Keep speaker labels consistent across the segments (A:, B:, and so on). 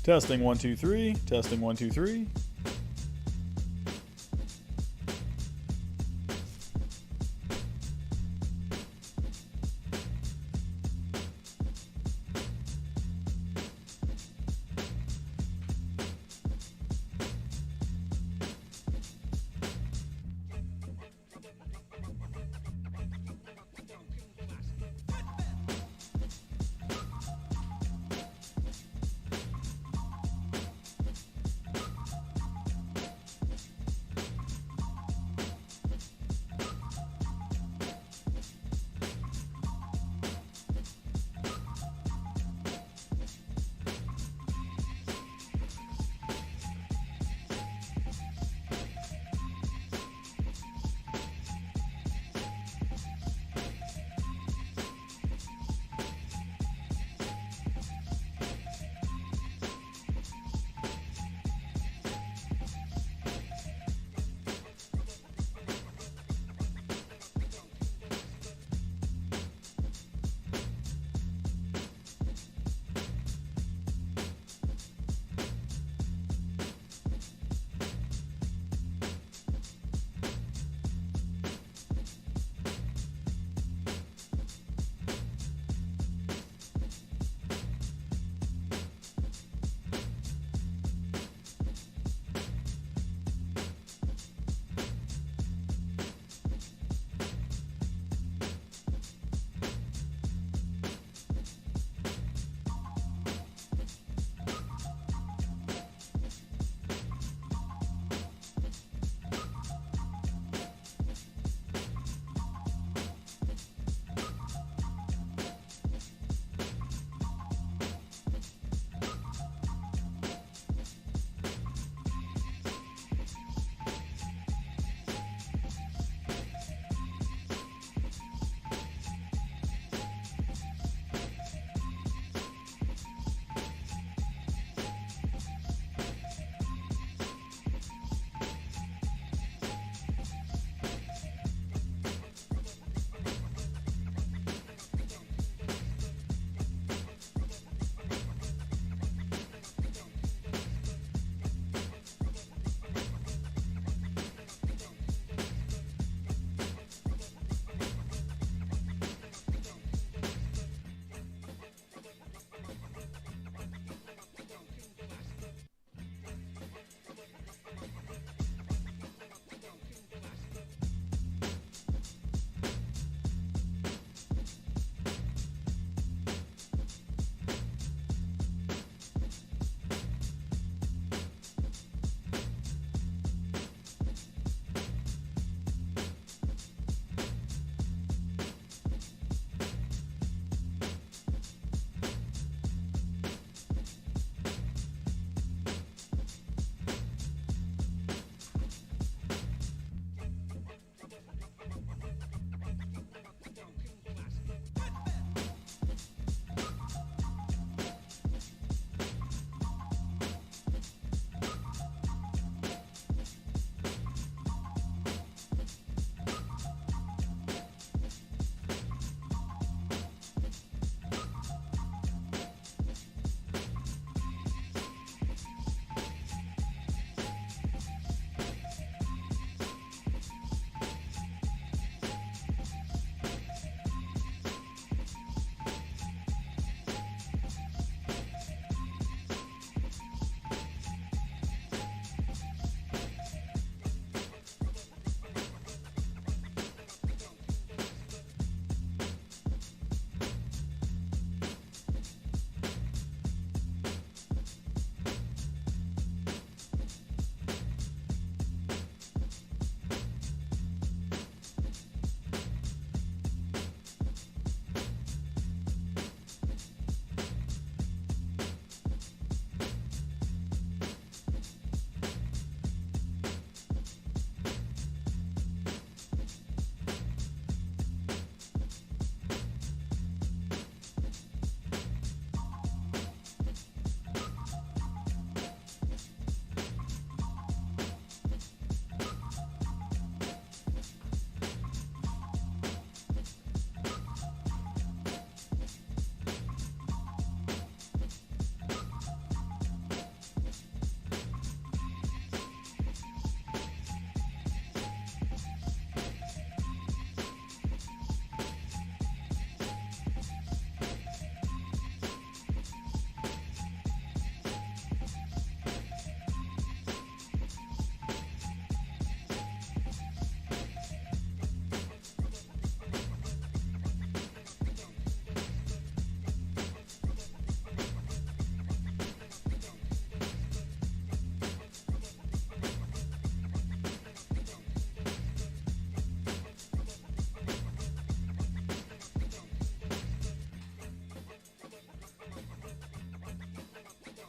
A: Testing 1 2 3. Testing 1 2 3.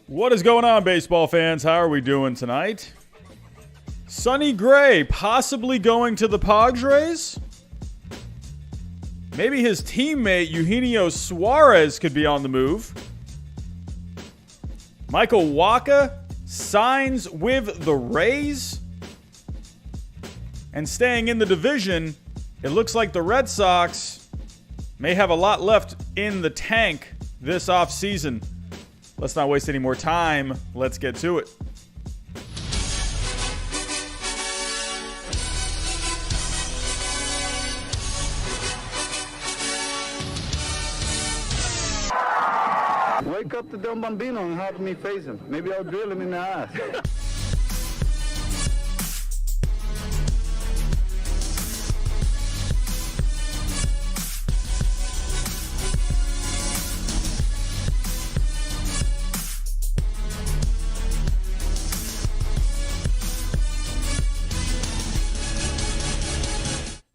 A: What is going on, baseball fans? How are we doing tonight? Sonny Gray possibly going to the Padres? Maybe his teammate Eugenio Suarez could be on the move. Michael Wacha signs with the Rays. And staying in the division, it looks like the Red Sox may have a lot left in the tank this offseason. Let's not waste any more time. Let's get to it.
B: Wake up the Don Bambino and have me face him. Maybe I'll drill him in the ass.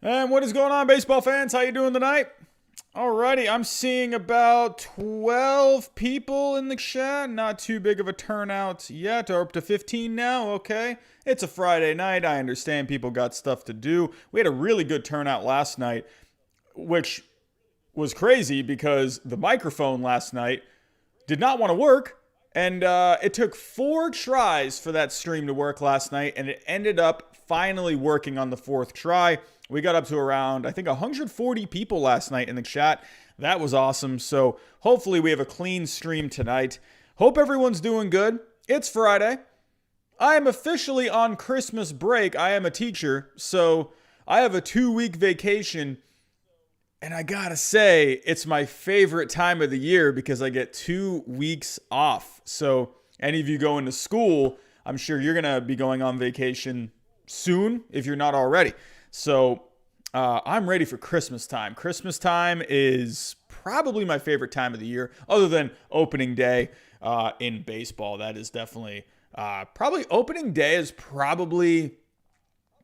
A: And what is going on, baseball fans? How you doing tonight? Alrighty, I'm seeing about 12 people in the chat. Not too big of a turnout yet. Or up to 15 now, okay. It's a Friday night. I understand people got stuff to do. We had a really good turnout last night, which was crazy because the microphone last night did not want to work. And it took 4 tries for that stream to work last night, and it ended up finally working on the 4th try. We got up to around, I think, 140 people last night in the chat. That was awesome. So hopefully we have a clean stream tonight. Hope everyone's doing good. It's Friday. I am officially on Christmas break. I am a teacher, so I have a 2-week vacation. And I gotta say, it's my favorite time of the year because I get 2 weeks off. So any of you going to school, I'm sure you're gonna be going on vacation soon if you're not already. So I'm ready for Christmas time. Christmas time is probably my favorite time of the year, other than opening day in baseball. That is definitely probably opening day is probably,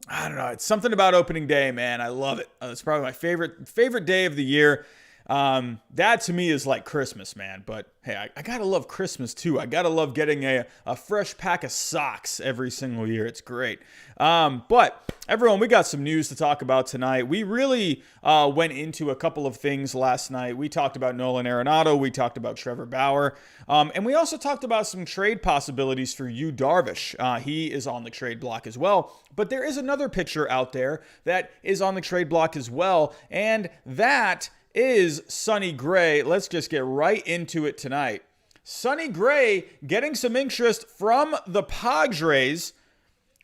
A: I don't know. It's something about opening day, man. I love it. It's probably my favorite day of the year. That to me is like Christmas, man. But hey, I gotta love Christmas too. I gotta love getting a fresh pack of socks every single year. It's great. But everyone, we got some news to talk about tonight. We really went into a couple of things last night. We talked about Nolan Arenado. We talked about Trevor Bauer. And we also talked about some trade possibilities for Yu Darvish. He is on the trade block as well. But there is another pitcher out there that is on the trade block as well. And that is Sonny Gray. Let's just get right into it tonight. Sonny Gray getting some interest from the Padres,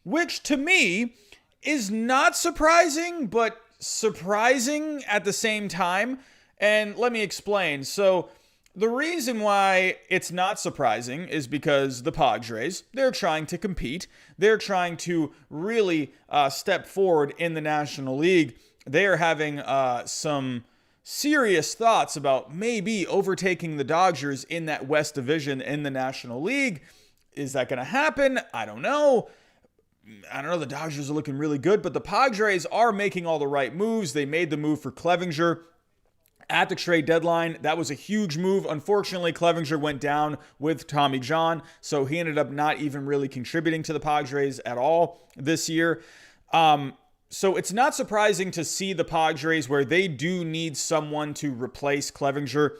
A: which to me is not surprising, but surprising at the same time. And let me explain. So the reason why it's not surprising is because the Padres, they're trying to compete. They're trying to really step forward in the National League. They are having some serious thoughts about maybe overtaking the Dodgers in that West Division in the National League. Is that going to happen? I don't know. The Dodgers are looking really good, but the Padres are making all the right moves. They made the move for Clevinger at the trade deadline. That was a huge move. Unfortunately, Clevinger went down with Tommy John, so he ended up not even really contributing to the Padres at all this year. So it's not surprising to see the Padres where they do need someone to replace Clevinger.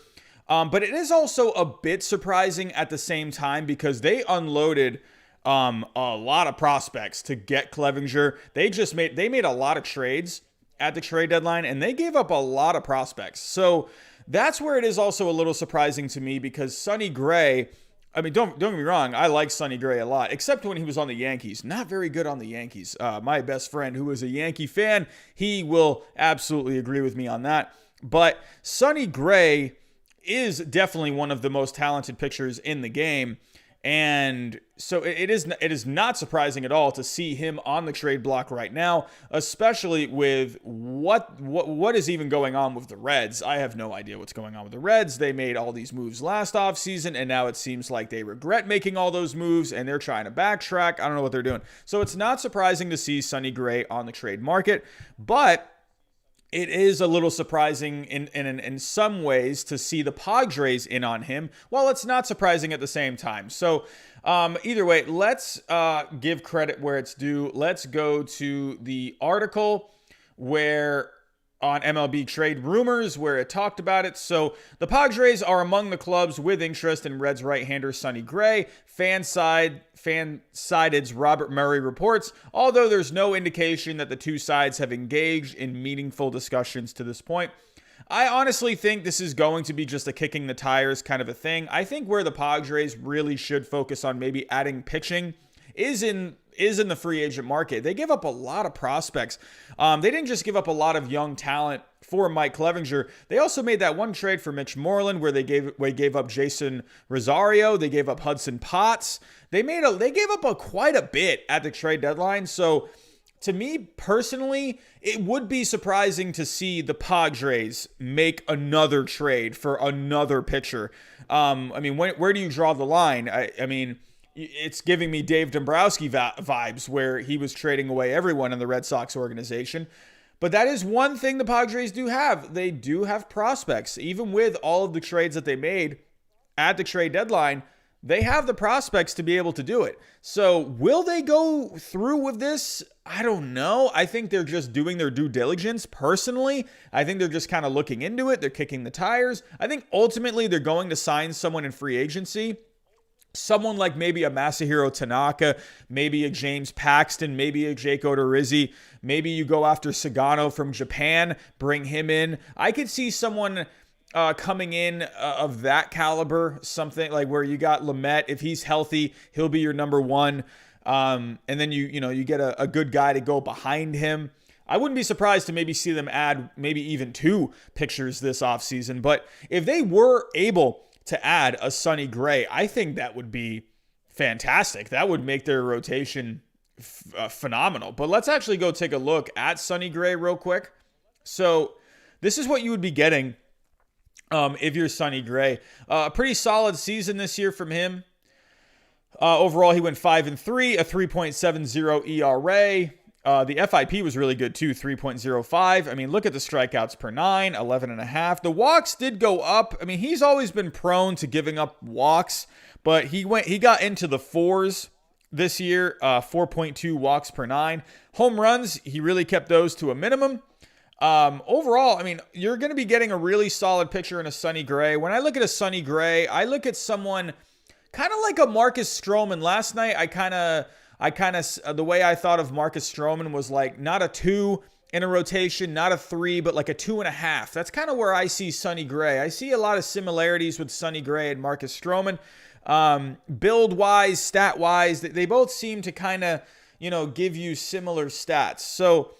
A: But it is also a bit surprising at the same time because they unloaded a lot of prospects to get Clevinger. They made a lot of trades at the trade deadline, and they gave up a lot of prospects. So that's where it is also a little surprising to me because Sonny Gray, I mean, don't get me wrong, I like Sonny Gray a lot, except when he was on the Yankees. Not very good on the Yankees. My best friend, who is a Yankee fan, he will absolutely agree with me on that. But Sonny Gray is definitely one of the most talented pitchers in the game. And so it is not surprising at all to see him on the trade block right now, especially with what is even going on with the Reds. I have no idea what's going on with the Reds. They made all these moves last offseason, and now it seems like they regret making all those moves, and they're trying to backtrack. I don't know what they're doing. So it's not surprising to see Sonny Gray on the trade market, but it is a little surprising in some ways to see the Padres in on him, while it's not surprising at the same time. So either way, let's give credit where it's due. Let's go to the article where on MLB Trade Rumors where it talked about it. So the Padres are among the clubs with interest in Reds right-hander Sonny Gray. Fansided's Robert Murray reports, although there's no indication that the two sides have engaged in meaningful discussions to this point. I honestly think this is going to be just a kicking the tires kind of a thing. I think where the Padres really should focus on maybe adding pitching is in the free agent market. They give up a lot of prospects. They didn't just give up a lot of young talent for Mike Clevinger. They also made that one trade for Mitch Moreland where they gave up Jason Rosario. They gave up Hudson Potts. They gave up quite a bit at the trade deadline. So to me personally, it would be surprising to see the Padres make another trade for another pitcher. Where do you draw the line? I mean, it's giving me Dave Dombrowski vibes where he was trading away everyone in the Red Sox organization. But that is one thing the Padres do have. They do have prospects. Even with all of the trades that they made at the trade deadline, they have the prospects to be able to do it. So will they go through with this? I don't know. I think they're just doing their due diligence. Personally, I think they're just kind of looking into it. They're kicking the tires. I think ultimately they're going to sign someone in free agency. Someone like maybe a Masahiro Tanaka, maybe a James Paxton, maybe a Jake Odorizzi. Maybe you go after Sagano from Japan, bring him in. I could see someone coming in of that caliber, something like where you got Lamet. If he's healthy, he'll be your number one. And then you get a good guy to go behind him. I wouldn't be surprised to maybe see them add maybe even 2 pitchers this offseason. But if they were able to add a Sonny Gray, I think that would be fantastic. That would make their rotation phenomenal. But let's actually go take a look at Sonny Gray real quick. So this is what you would be getting if you're Sonny Gray. A pretty solid season this year from him. Overall, he went 5-3, a 3.70 ERA. The FIP was really good too, 3.05. I mean, look at the strikeouts per 9, 11.5. The walks did go up. I mean, he's always been prone to giving up walks, but he got into the 4s this year, 4.2 walks per 9. Home runs, he really kept those to a minimum. Overall, I mean, you're going to be getting a really solid picture in a Sonny Gray. When I look at a Sonny Gray, I look at someone kind of like a Marcus Stroman. Last night, the way I thought of Marcus Stroman was like not a 2 in a rotation, not a 3, but like a 2.5. That's kind of where I see Sonny Gray. I see a lot of similarities with Sonny Gray and Marcus Stroman. Build-wise, stat-wise, they both seem to kind of, give you similar stats. So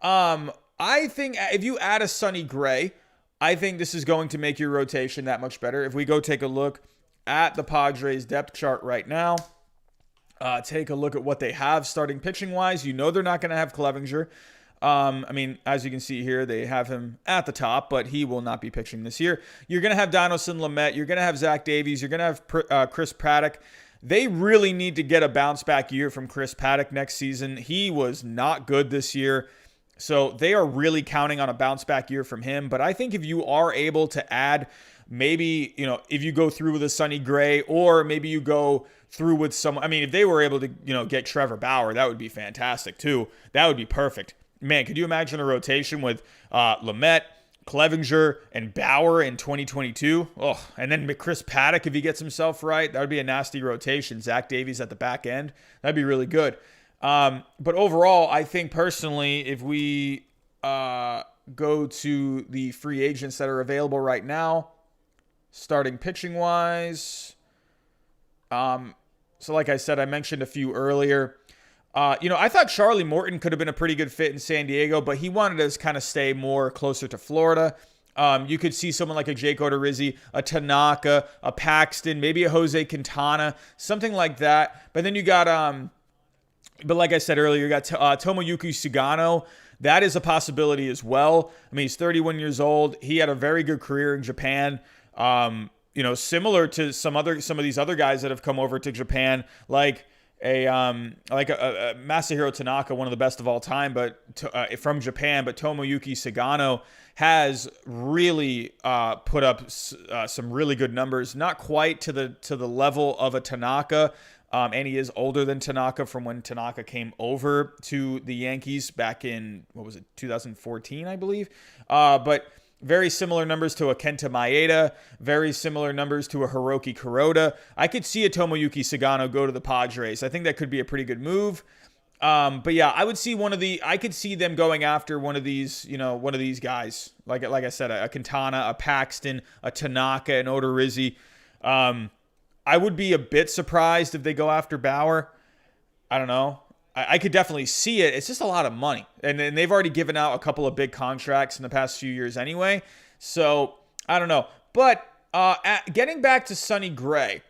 A: I think if you add a Sonny Gray, I think this is going to make your rotation that much better. If we go take a look at the Padres depth chart right now, take a look at what they have starting pitching-wise. They're not going to have Clevinger. As you can see here, they have him at the top, but he will not be pitching this year. You're going to have Donaldson Lamet. You're going to have Zach Davies. You're going to have Chris Paddock. They really need to get a bounce-back year from Chris Paddock next season. He was not good this year, so they are really counting on a bounce-back year from him. But I think if you are able to add maybe, if you go through with a Sonny Gray, or maybe you go through with someone. If they were able to, get Trevor Bauer, that would be fantastic too. That would be perfect. Man, could you imagine a rotation with Lamet, Clevinger, and Bauer in 2022? Oh, and then Chris Paddock, if he gets himself right, that would be a nasty rotation. Zach Davies at the back end, that'd be really good. But overall, I think personally, if we go to the free agents that are available right now, starting pitching wise, so like I said, I mentioned a few earlier. I thought Charlie Morton could have been a pretty good fit in San Diego, but he wanted to kind of stay more closer to Florida. You could see someone like a Jake Odorizzi, a Tanaka, a Paxton, maybe a Jose Quintana, something like that. But then you got, but like I said earlier, you got Tomoyuki Sugano. That is a possibility as well. He's 31 years old. He had a very good career in Japan. Similar to some of these other guys that have come over to Japan, like Masahiro Tanaka, one of the best of all time, but from Japan. But Tomoyuki Sagano has really put up some really good numbers. Not quite to the level of a Tanaka, and he is older than Tanaka from when Tanaka came over to the Yankees back in 2014, I believe. But very similar numbers to a Kenta Maeda, very similar numbers to a Hiroki Kuroda. I could see a Tomoyuki Sagano go to the Padres. I think that could be a pretty good move. But yeah, I could see them going after one of these guys. Like I said, a Quintana, a Paxton, a Tanaka, an Odorizzi. I would be a bit surprised if they go after Bauer. I don't know. I could definitely see it. It's just a lot of money. And they've already given out a couple of big contracts in the past few years anyway. So, I don't know. But getting back to Sonny Gray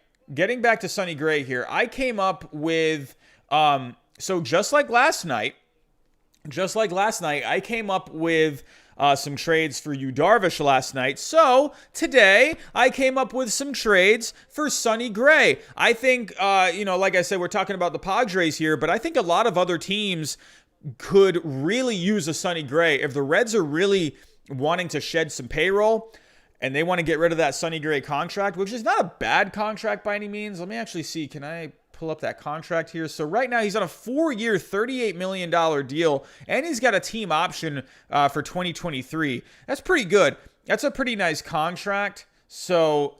A: here, I came up with, so just like last night, I came up with some trades for Yu Darvish last night. So today I came up with some trades for Sonny Gray. I think, like I said, we're talking about the Padres here, but I think a lot of other teams could really use a Sonny Gray. If the Reds are really wanting to shed some payroll and they want to get rid of that Sonny Gray contract, which is not a bad contract by any means. Let me actually see. Can I pull up that contract here? So right now he's on a 4-year, $38 million deal, and he's got a team option for 2023. That's pretty good. That's a pretty nice contract. So,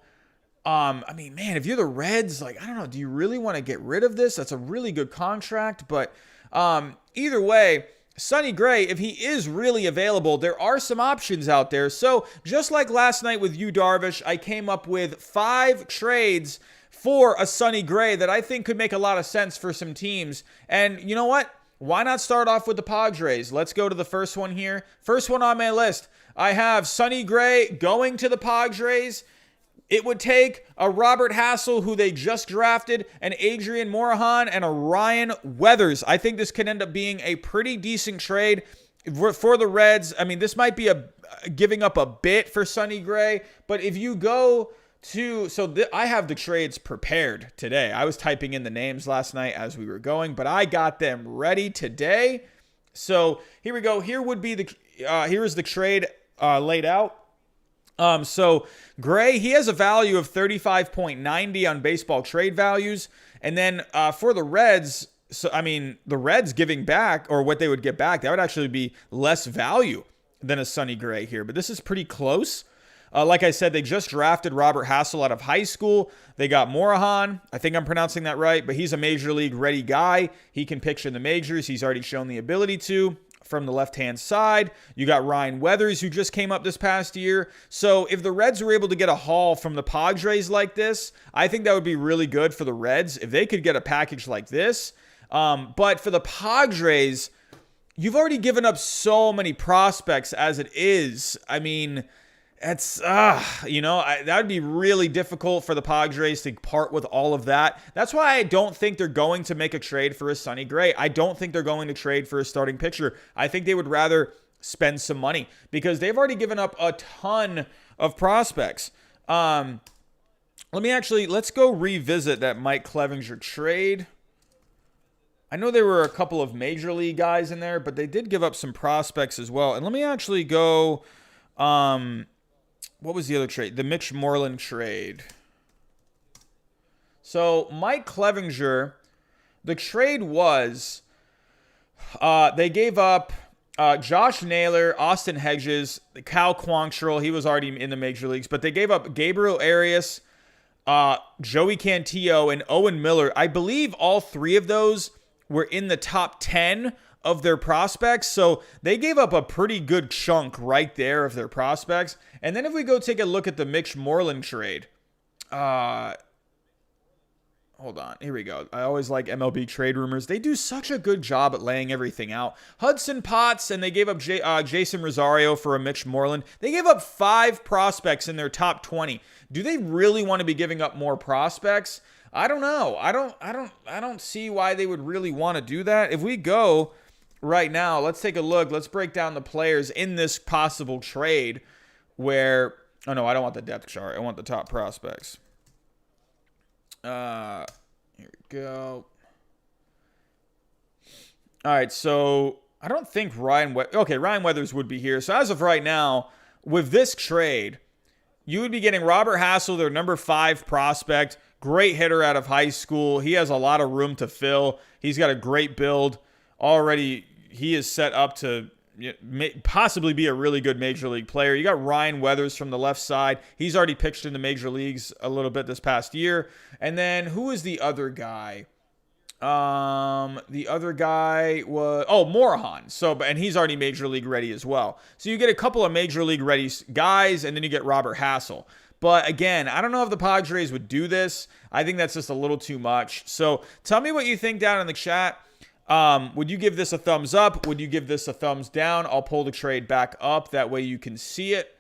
A: man, if you're the Reds, I don't know, do you really want to get rid of this? That's a really good contract, but either way, Sonny Gray, if he is really available, there are some options out there. So just like last night with Yu Darvish, I came up with 5 trades for a Sonny Gray that I think could make a lot of sense for some teams. And you know what? Why not start off with the Padres? Let's go to the first one here. First one on my list. I have Sonny Gray going to the Padres. It would take a Robert Hassel, who they just drafted, an Adrian Morejon, and a Ryan Weathers. I think this could end up being a pretty decent trade for the Reds. I mean, this might be giving up a bit for Sonny Gray, but if you go I have the trades prepared today. I was typing in the names last night as we were going, but I got them ready today. So here we go. Here is the trade laid out. So Gray, he has a value of 35.90 on baseball trade values. And then for the Reds, the Reds giving back, or what they would get back, that would actually be less value than a Sonny Gray here. But this is pretty close. Like I said, they just drafted Robert Hassel out of high school. They got Morejon. I think I'm pronouncing that right, but he's a major league ready guy. He can pitch in the majors. He's already shown the ability to. From the left-hand side, you got Ryan Weathers, who just came up this past year. So if the Reds were able to get a haul from the Padres like this, I think that would be really good for the Reds if they could get a package like this. But for the Padres, you've already given up so many prospects as it is. I mean, it's, that would be really difficult for the Padres to part with all of that. That's why I don't think they're going to make a trade for a Sonny Gray. I don't think they're going to trade for a starting pitcher. I think they would rather spend some money because they've already given up a ton of prospects. Let's go revisit that Mike Clevinger trade. I know there were a couple of major league guys in there, but they did give up some prospects as well. And let me actually go, what was the other trade? The Mitch Moreland trade. So Mike Clevinger, the trade was they gave up Josh Naylor, Austin Hedges, Cal Quantrill. He was already in the major leagues, but they gave up Gabriel Arias, Joey Cantillo, and Owen Miller. I believe all 3 of those were in the top 10 of their prospects. So they gave up a pretty good chunk right there of their prospects. And then if we go take a look at the Mitch Moreland trade, hold on, here we go. I always like MLB trade rumors. They do such a good job at laying everything out. Hudson Potts, and they gave up Jason Rosario for a Mitch Moreland. They gave up 5 prospects in their top 20. Do they really want to be giving up more prospects? I don't know. I don't see why they would really want to do that. If we go right now, let's take a look. Let's break down the players in this possible trade where, oh no, I don't want the depth chart. I want the top prospects. Here we go. All right, so I don't think Ryan Weathers would be here. So as of right now, with this trade, you would be getting Robert Hassel, their number 5 prospect, great hitter out of high school. He has a lot of room to fill. He's got a great build. Already, he is set up to possibly be a really good major league player. You got Ryan Weathers from the left side. He's already pitched in the major leagues a little bit this past year. And then who is the other guy? The other guy was Morahan. And he's already major league ready as well. So you get a couple of major league ready guys, and then you get Robert Hassel. But again, I don't know if the Padres would do this. I think that's just a little too much. So tell me what you think down in the chat. Would you give this a thumbs up? Would you give this a thumbs down? I'll pull the trade back up. That way you can see it.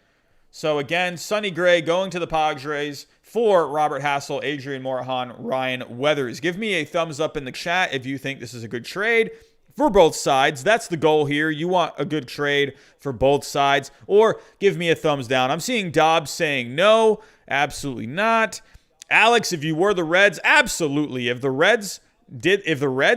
A: So again, Sonny Gray going to the Padres for Robert Hassel, Adrian Morahan, Ryan Weathers. Give me a thumbs up in the chat if you think this is a good trade for both sides. That's the goal here. You want a good trade for both sides, or give me a thumbs down. I'm seeing Dobbs saying no, absolutely not. Alex, if you were the Reds, absolutely. If the Reds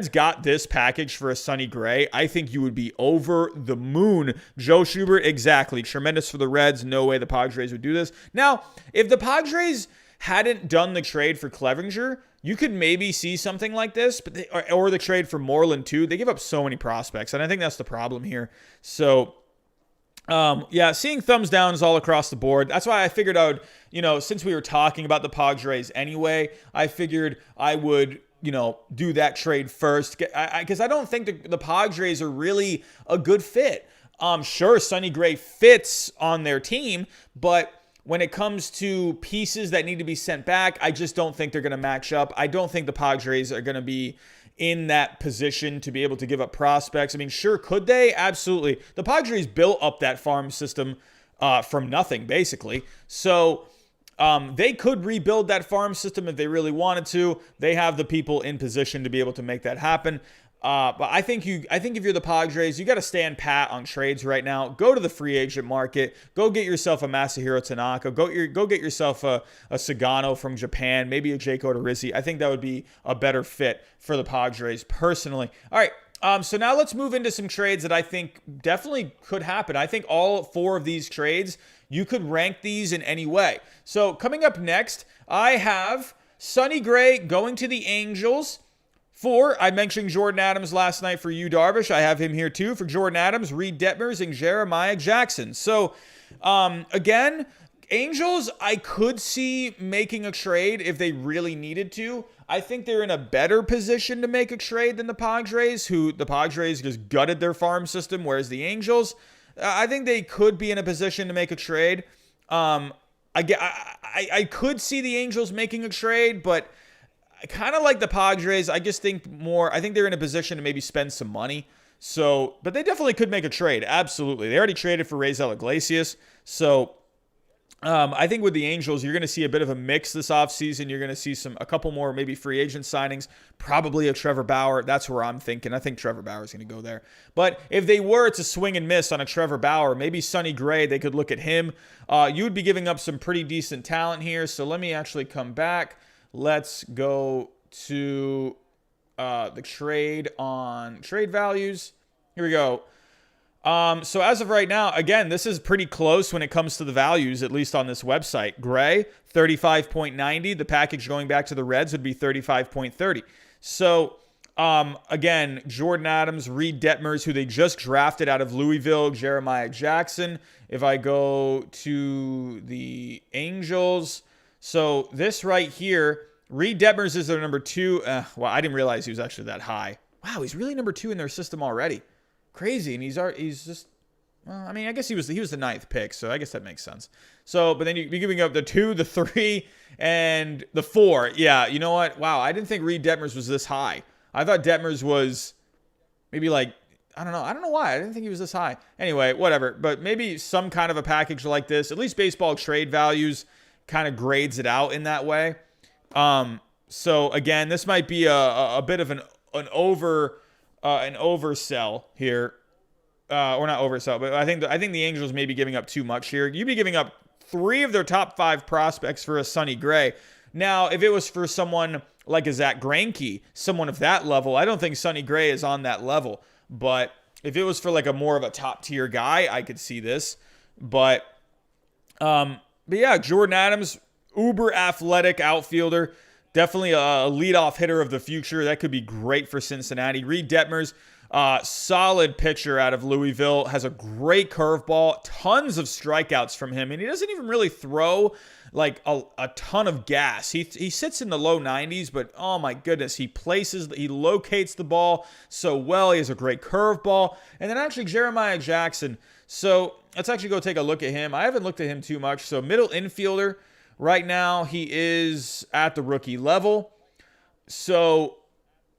A: got this package for a Sonny Gray, I think you would be over the moon. Joe Schubert, exactly. Tremendous for the Reds. No way the Padres would do this. Now, if the Padres hadn't done the trade for Clevinger, you could maybe see something like this, but or the trade for Moreland too. They give up so many prospects, and I think that's the problem here. So, seeing thumbs downs all across the board. That's why I figured I would, since we were talking about the Padres anyway, I figured I would do that trade first, because I don't think the Padres are really a good fit. Sure, Sonny Gray fits on their team, but when it comes to pieces that need to be sent back, I just don't think they're going to match up. I don't think the Padres are going to be in that position to be able to give up prospects. I mean, sure, could they? Absolutely. The Padres built up that farm system from nothing, basically. So they could rebuild that farm system if they really wanted to. They have the people in position to be able to make that happen. But I think if you're the Padres, you got to stand pat on trades right now. Go to the free agent market. Go get yourself a Masahiro Tanaka. Go get yourself a Sagano from Japan. Maybe a Jake Odorizzi. I think that would be a better fit for the Padres personally. All right. So now let's move into some trades that I think definitely could happen. I think all 4 of these trades, you could rank these in any way. So coming up next, I have Sonny Gray going to the Angels for, I mentioned Jordan Adams last night for Yu Darvish. I have him here too for Jordan Adams, Reed Detmers, and Jeremiah Jackson. So again, Angels, I could see making a trade if they really needed to. I think they're in a better position to make a trade than the Padres, the Padres just gutted their farm system, whereas the Angels, I think they could be in a position to make a trade. I could see the Angels making a trade, but kind of like the Padres, I think they're in a position to maybe spend some money. So, but they definitely could make a trade. Absolutely. They already traded for Raisel Iglesias. So, I think with the Angels, you're going to see a bit of a mix this offseason. You're going to see a couple more maybe free agent signings, probably a Trevor Bauer. That's where I'm thinking. I think Trevor Bauer is going to go there. But if they were to swing and miss on a Trevor Bauer, maybe Sonny Gray, they could look at him. You would be giving up some pretty decent talent here. So let me actually come back. Let's go to the trade on trade values. Here we go. So as of right now, again, this is pretty close when it comes to the values, at least on this website. Gray, 35.90. The package going back to the Reds would be 35.30. So, again, Jordan Adams, Reed Detmers, who they just drafted out of Louisville, Jeremiah Jackson. If I go to the Angels, so this right here, Reed Detmers is their number 2. Well, I didn't realize he was actually that high. Wow, he's really number 2 in their system already. Crazy, and he's just, well, I mean, I guess he was the 9th pick, so I guess that makes sense. So, but then you'd be giving up the 2, the 3, and the 4. Yeah, you know what? Wow, I didn't think Reed Detmers was this high. I thought Detmers was maybe like, I don't know why. I didn't think he was this high. Anyway, whatever. But maybe some kind of a package like this, at least Baseball Trade Values kind of grades it out in that way. So again, this might be a bit of an oversell here, or not oversell, but I think the Angels may be giving up too much here. You'd be giving up 3 of their top 5 prospects for a Sonny Gray. Now, if it was for someone like a Zach Greinke, someone of that level. I don't think Sonny Gray is on that level. But if it was for like a more of a top tier guy, I could see this. But yeah, Jordan Adams, uber athletic outfielder. Definitely a leadoff hitter of the future. That could be great for Cincinnati. Reed Detmers, solid pitcher out of Louisville. Has a great curveball. Tons of strikeouts from him. And he doesn't even really throw like a ton of gas. He sits in the low 90s, but oh my goodness, he locates the ball so well. He has a great curveball. And then actually Jeremiah Jackson. So let's actually go take a look at him. I haven't looked at him too much. So middle infielder. Right now, he is at the rookie level. So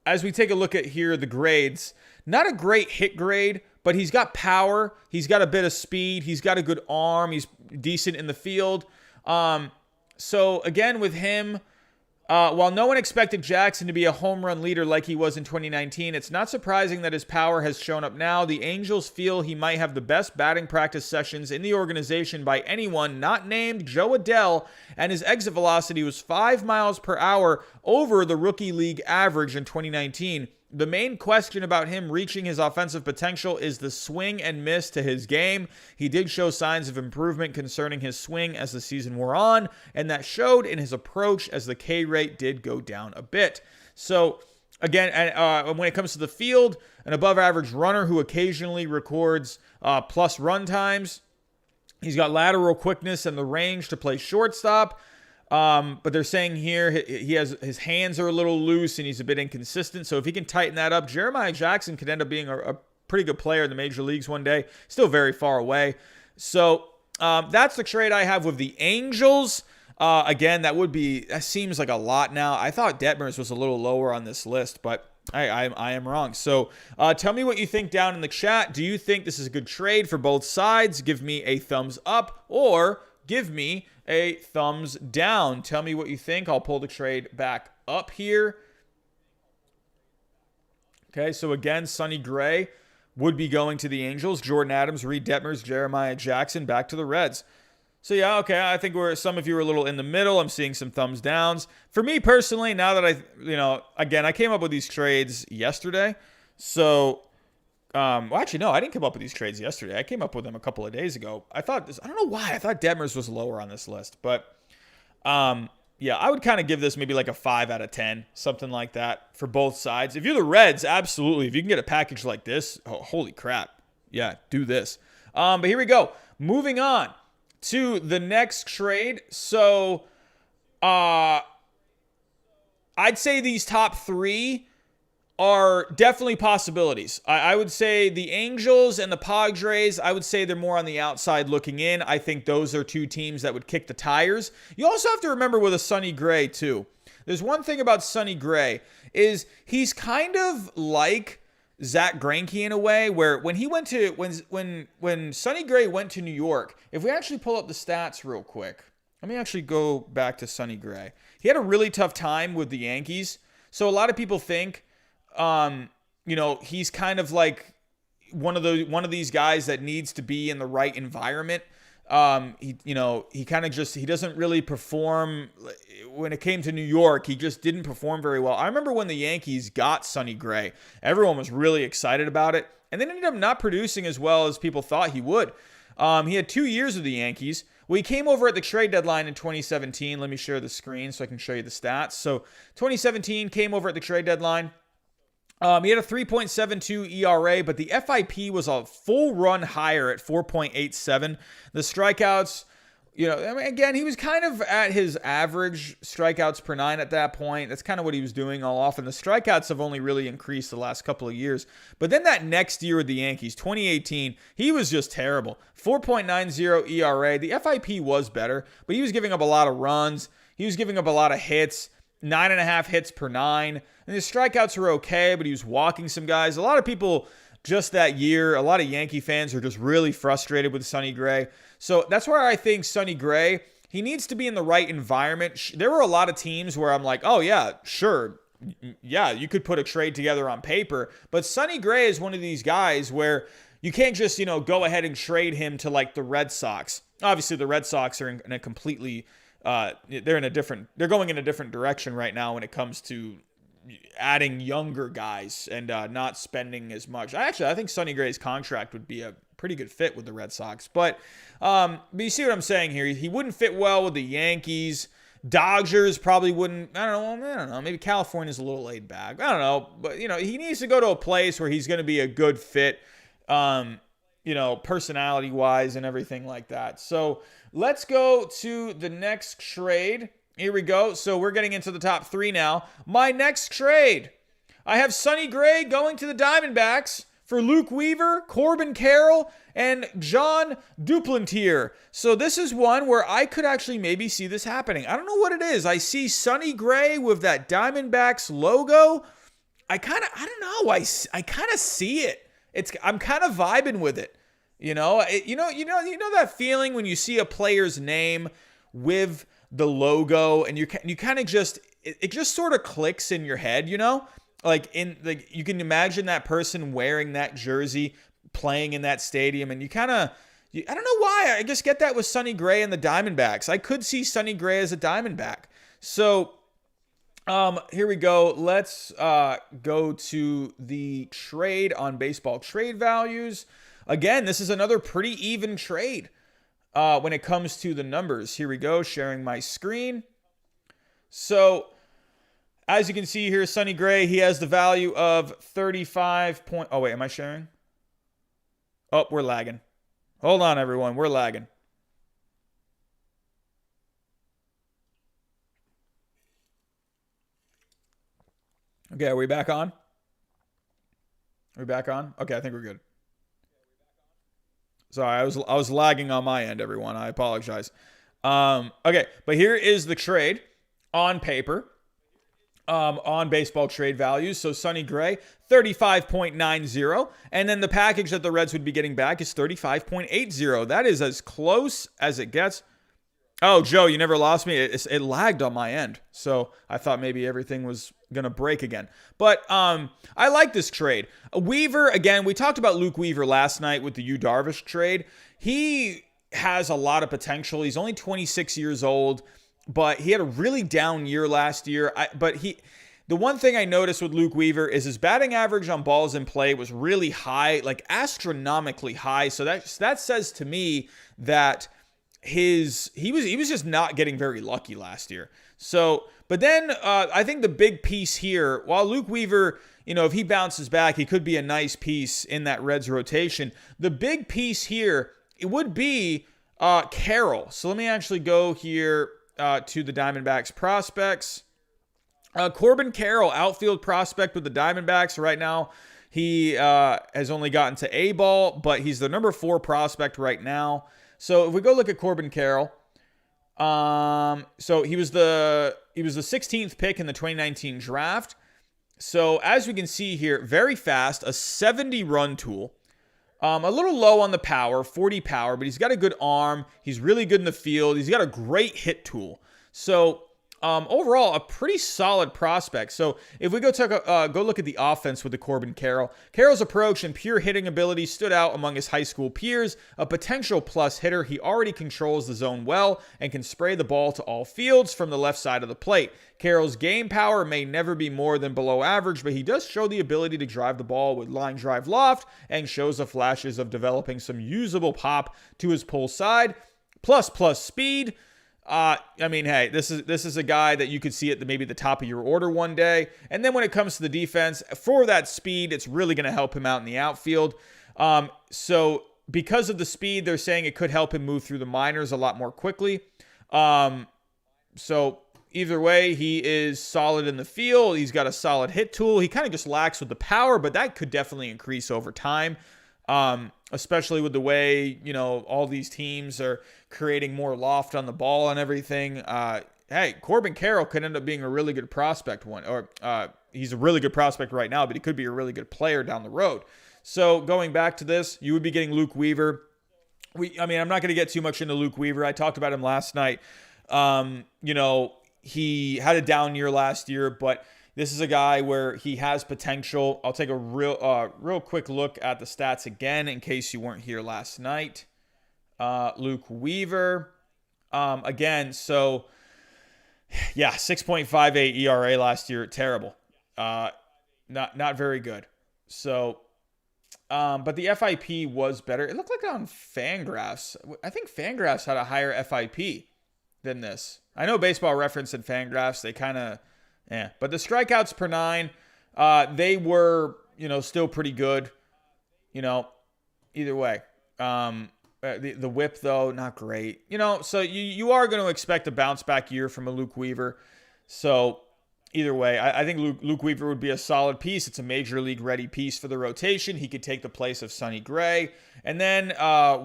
A: as we take a look at here, the grades, not a great hit grade, but he's got power. He's got a bit of speed. He's got a good arm. He's decent in the field. So again, with him, while no one expected Jackson to be a home run leader like he was in 2019, it's not surprising that his power has shown up now. The Angels feel he might have the best batting practice sessions in the organization by anyone not named Joe Adell, and his exit velocity was 5 miles per hour over the rookie league average in 2019. The main question about him reaching his offensive potential is the swing and miss to his game. He did show signs of improvement concerning his swing as the season wore on, and that showed in his approach as the K rate did go down a bit. So, again, when it comes to the field, an above-average runner who occasionally records plus run times. He's got lateral quickness and the range to play shortstop. But they're saying here his hands are a little loose and he's a bit inconsistent. So if he can tighten that up, Jeremiah Jackson could end up being a pretty good player in the major leagues one day. Still very far away. So that's the trade I have with the Angels. Again, that seems like a lot now. I thought Detmers was a little lower on this list, but I am wrong. So tell me what you think down in the chat. Do you think this is a good trade for both sides? Give me a thumbs up or give me a thumbs down. Tell me what you think. I'll pull the trade back up here. Okay, so again, Sonny Gray would be going to the Angels. Jordan Adams, Reed Detmers, Jeremiah Jackson back to the Reds. So yeah, okay, I think some of you are a little in the middle. I'm seeing some thumbs downs. For me personally, now that again, I came up with these trades yesterday. So well, actually, no, I didn't come up with these trades yesterday. I came up with them a couple of days ago. I don't know why. I thought Detmers was lower on this list. But, yeah, I would kind of give this maybe like a 5 out of 10, something like that for both sides. If you're the Reds, absolutely. If you can get a package like this, holy crap. Yeah, do this. But here we go. Moving on to the next trade. So, I'd say these top three are definitely possibilities. I would say the Angels and the Padres, I would say they're more on the outside looking in. I think those are two teams that would kick the tires. You also have to remember with a Sonny Gray too. There's one thing about Sonny Gray is he's kind of like Zach Greinke in a way, where when Sonny Gray went to New York, if we actually pull up the stats real quick, let me actually go back to Sonny Gray. He had a really tough time with the Yankees. So a lot of people think he's kind of like one of these guys that needs to be in the right environment. He doesn't really perform. When it came to New York, he just didn't perform very well. I remember when the Yankees got Sonny Gray, everyone was really excited about it, and then ended up not producing as well as people thought he would. He had 2 years with the Yankees. Well, he came over at the trade deadline in 2017. Let me share the screen so I can show you the stats. So 2017 came over at the trade deadline. He had a 3.72 ERA, but the FIP was a full run higher at 4.87. The strikeouts, again, he was kind of at his average strikeouts per 9 at that point. That's kind of what he was doing all off. And the strikeouts have only really increased the last couple of years. But then that next year with the Yankees, 2018, he was just terrible. 4.90 ERA. The FIP was better, but he was giving up a lot of runs. He was giving up a lot of hits. 9.5 hits per 9. And his strikeouts were okay, but he was walking some guys. A lot of people just that year, a lot of Yankee fans are just really frustrated with Sonny Gray. So that's where I think Sonny Gray, he needs to be in the right environment. There were a lot of teams where I'm like, oh yeah, sure. Yeah, you could put a trade together on paper. But Sonny Gray is one of these guys where you can't just, go ahead and trade him to like the Red Sox. Obviously, the Red Sox are in a completely they're going in a different direction right now when it comes to adding younger guys and not spending as much. I think Sonny Gray's contract would be a pretty good fit with the Red Sox. But you see what I'm saying here. He wouldn't fit well with the Yankees. Dodgers probably wouldn't. I don't know. Maybe California's a little laid back. I don't know. But, he needs to go to a place where he's going to be a good fit, personality-wise and everything like that. So let's go to the next trade. Here we go. So we're getting into the top 3 now. My next trade. I have Sonny Gray going to the Diamondbacks for Luke Weaver, Corbin Carroll, and John Duplantier. So this is one where I could actually maybe see this happening. I don't know what it is. I see Sonny Gray with that Diamondbacks logo. I kind of see it. I'm kind of vibing with it. You know that feeling when you see a player's name with the logo and you kind of it just sort of clicks in your head, you can imagine that person wearing that jersey playing in that stadium, and I don't know why, I just get that with Sonny Gray and the Diamondbacks. I could see Sonny Gray as a Diamondback. So here we go. Let's go to the trade on baseball trade values. Again, this is another pretty even trade when it comes to the numbers. Here we go, sharing my screen. So as you can see here, Sonny Gray, he has the value of 35 point. Oh, wait, am I sharing? Oh, we're lagging. Hold on, everyone. We're lagging. Okay, are we back on? Are we back on? Okay, I think we're good. Sorry, I was lagging on my end, everyone. I apologize. Okay, but here is the trade on paper. On baseball trade values. So Sonny Gray, 35.90. And then the package that the Reds would be getting back is 35.80. That is as close as it gets. Oh, Joe, you never lost me. It lagged on my end. So I thought maybe everything was going to break again. But I like this trade. Weaver, again, we talked about Luke Weaver last night with the Yu Darvish trade. He has a lot of potential. He's only 26 years old. But he had a really down year last year. The one thing I noticed with Luke Weaver is his batting average on balls in play was really high, like astronomically high. So that says to me that he was just not getting very lucky last year. So, but then I think the big piece here, while Luke Weaver, if he bounces back, he could be a nice piece in that Reds rotation. The big piece here, it would be Carroll. So let me actually go here. To the Diamondbacks prospects. Corbin Carroll, outfield prospect with the Diamondbacks. Right now, he has only gotten to A ball, but he's the number 4 prospect right now. So if we go look at Corbin Carroll, so he was the 16th pick in the 2019 draft. So as we can see here, very fast, a 70 run tool. A little low on the power, 40 power, but he's got a good arm. He's really good in the field. He's got a great hit tool. So overall, a pretty solid prospect. So if we go look at the offense with the Corbin Carroll. Carroll's approach and pure hitting ability stood out among his high school peers. A potential plus hitter, he already controls the zone well and can spray the ball to all fields from the left side of the plate. Carroll's game power may never be more than below average, but he does show the ability to drive the ball with line drive loft and shows the flashes of developing some usable pop to his pull side. Plus speed. Hey, this is a guy that you could see at maybe the top of your order one day. And then when it comes to the defense, for that speed, it's really going to help him out in the outfield. So because of the speed, they're saying it could help him move through the minors a lot more quickly. So either way, he is solid in the field. He's got a solid hit tool. He kind of just lacks with the power, but that could definitely increase over time. Especially with the way, all these teams are creating more loft on the ball and everything. Hey, Corbin Carroll could end up being a really good prospect he's a really good prospect right now, but he could be a really good player down the road. So going back to this, you would be getting Luke Weaver. I'm not going to get too much into Luke Weaver. I talked about him last night. He had a down year last year, but this is a guy where he has potential. I'll take a real quick look at the stats again in case you weren't here last night. Luke Weaver. Again, so yeah, 6.58 ERA last year, terrible. Not very good. So, but the FIP was better. It looked like on Fangraphs. I think Fangraphs had a higher FIP than this. I know Baseball Reference and Fangraphs, they kind of, But the strikeouts per 9, they were, still pretty good. Either way. The whip, though, not great. So you are going to expect a bounce back year from a Luke Weaver. So either way, I think Luke Weaver would be a solid piece. It's a major league ready piece for the rotation. He could take the place of Sonny Gray. And then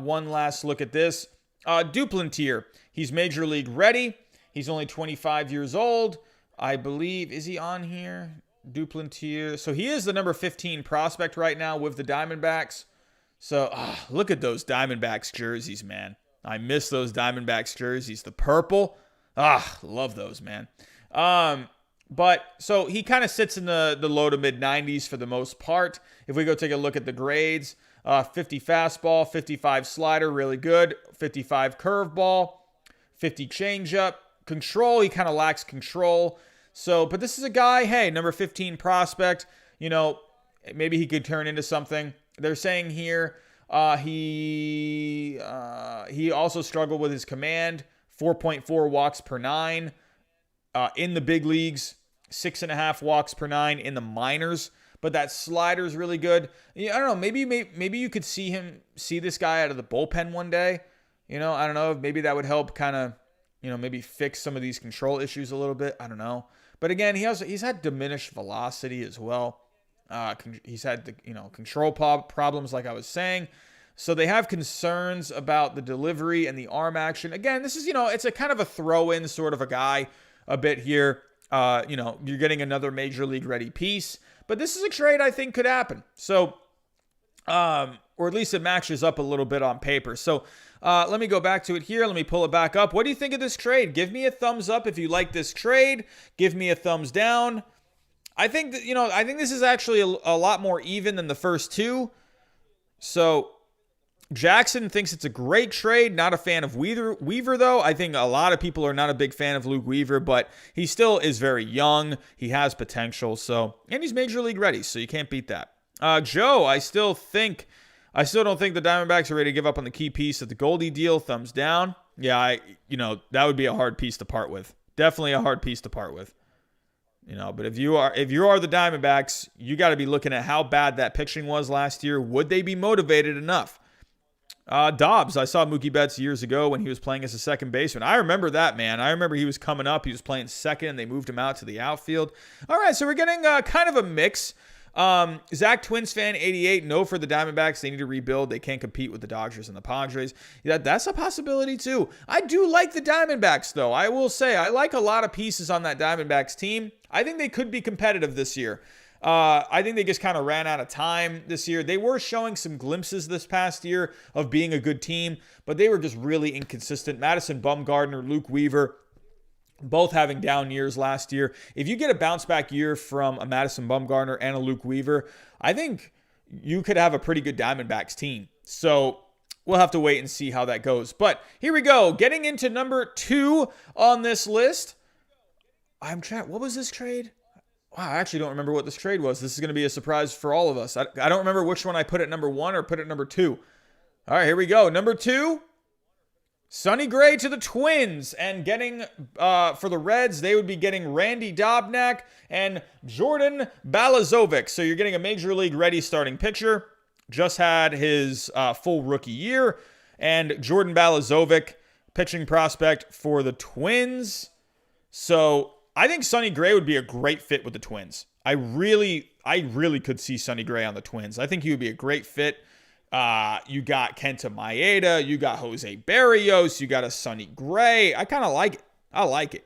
A: one last look at this. Duplantier. He's major league ready. He's only 25 years old. I believe, is he on here? Duplantier. So he is the number 15 prospect right now with the Diamondbacks. So look at those Diamondbacks jerseys, man. I miss those Diamondbacks jerseys. The purple. Love those, man. But so he kind of sits in the low to mid 90s for the most part. If we go take a look at the grades, 50 fastball, 55 slider, really good. 55 curveball, 50 changeup. Control, he kind of lacks control. So, but this is a guy, hey, number 15 prospect. Maybe he could turn into something. They're saying here he also struggled with his command, 4.4 walks per 9 in the big leagues, 6.5 walks per 9 in the minors. But that slider is really good. I don't know. Maybe you could see this guy out of the bullpen one day. I don't know. Maybe that would help kind of, maybe fix some of these control issues a little bit. I don't know. But again, he's had diminished velocity as well. He's had the control problems, like I was saying. So they have concerns about the delivery and the arm action. Again, this is it's a kind of a throw-in sort of a guy a bit here. You're getting another major league ready piece, but this is a trade I think could happen. So, or at least it matches up a little bit on paper. So let me go back to it here. Let me pull it back up. What do you think of this trade? Give me a thumbs up if you like this trade. Give me a thumbs down. I think that, I think this is actually a lot more even than the first two. So Jackson thinks it's a great trade. Not a fan of Weaver, though. I think a lot of people are not a big fan of Luke Weaver, but he still is very young. He has potential. And he's major league ready, so you can't beat that. Joe, I still don't think the Diamondbacks are ready to give up on the key piece of the Goldie deal. Thumbs down. Yeah, that would be a hard piece to part with. Definitely a hard piece to part with. But if you are the Diamondbacks, you got to be looking at how bad that pitching was last year. Would they be motivated enough? Dobbs, I saw Mookie Betts years ago when he was playing as a second baseman. I remember that, man. I remember he was coming up. He was playing second, and they moved him out to the outfield. All right, so we're getting kind of a mix. Zach Twins fan 88, no for the Diamondbacks. They need to rebuild. They can't compete with the Dodgers and the Padres. Yeah, that's a possibility too. I do like the Diamondbacks, though. I will say I like a lot of pieces on that Diamondbacks team. I think they could be competitive this year. I think they just kind of ran out of time this year. They were showing some glimpses this past year of being a good team, but they were just really inconsistent. Madison Bumgarner, Luke Weaver, both having down years last year. If you get a bounce back year from a Madison Bumgarner and a Luke Weaver, I think you could have a pretty good Diamondbacks team. So we'll have to wait and see how that goes. But here we go. Getting into number 2 on this list. What was this trade? Wow, I actually don't remember what this trade was. This is going to be a surprise for all of us. I don't remember which one I put at number 1 or put at number 2. All right, here we go. Number 2. Sonny Gray to the Twins, and getting, for the Reds, they would be getting Randy Dobnak and Jordan Balazovic. So you're getting a Major League ready starting pitcher. Just had his full rookie year. And Jordan Balazovic, pitching prospect for the Twins. So I think Sonny Gray would be a great fit with the Twins. I really could see Sonny Gray on the Twins. I think he would be a great fit. You got Kenta Maeda, you got Jose Barrios, you got a Sonny Gray. I kind of like it. I like it.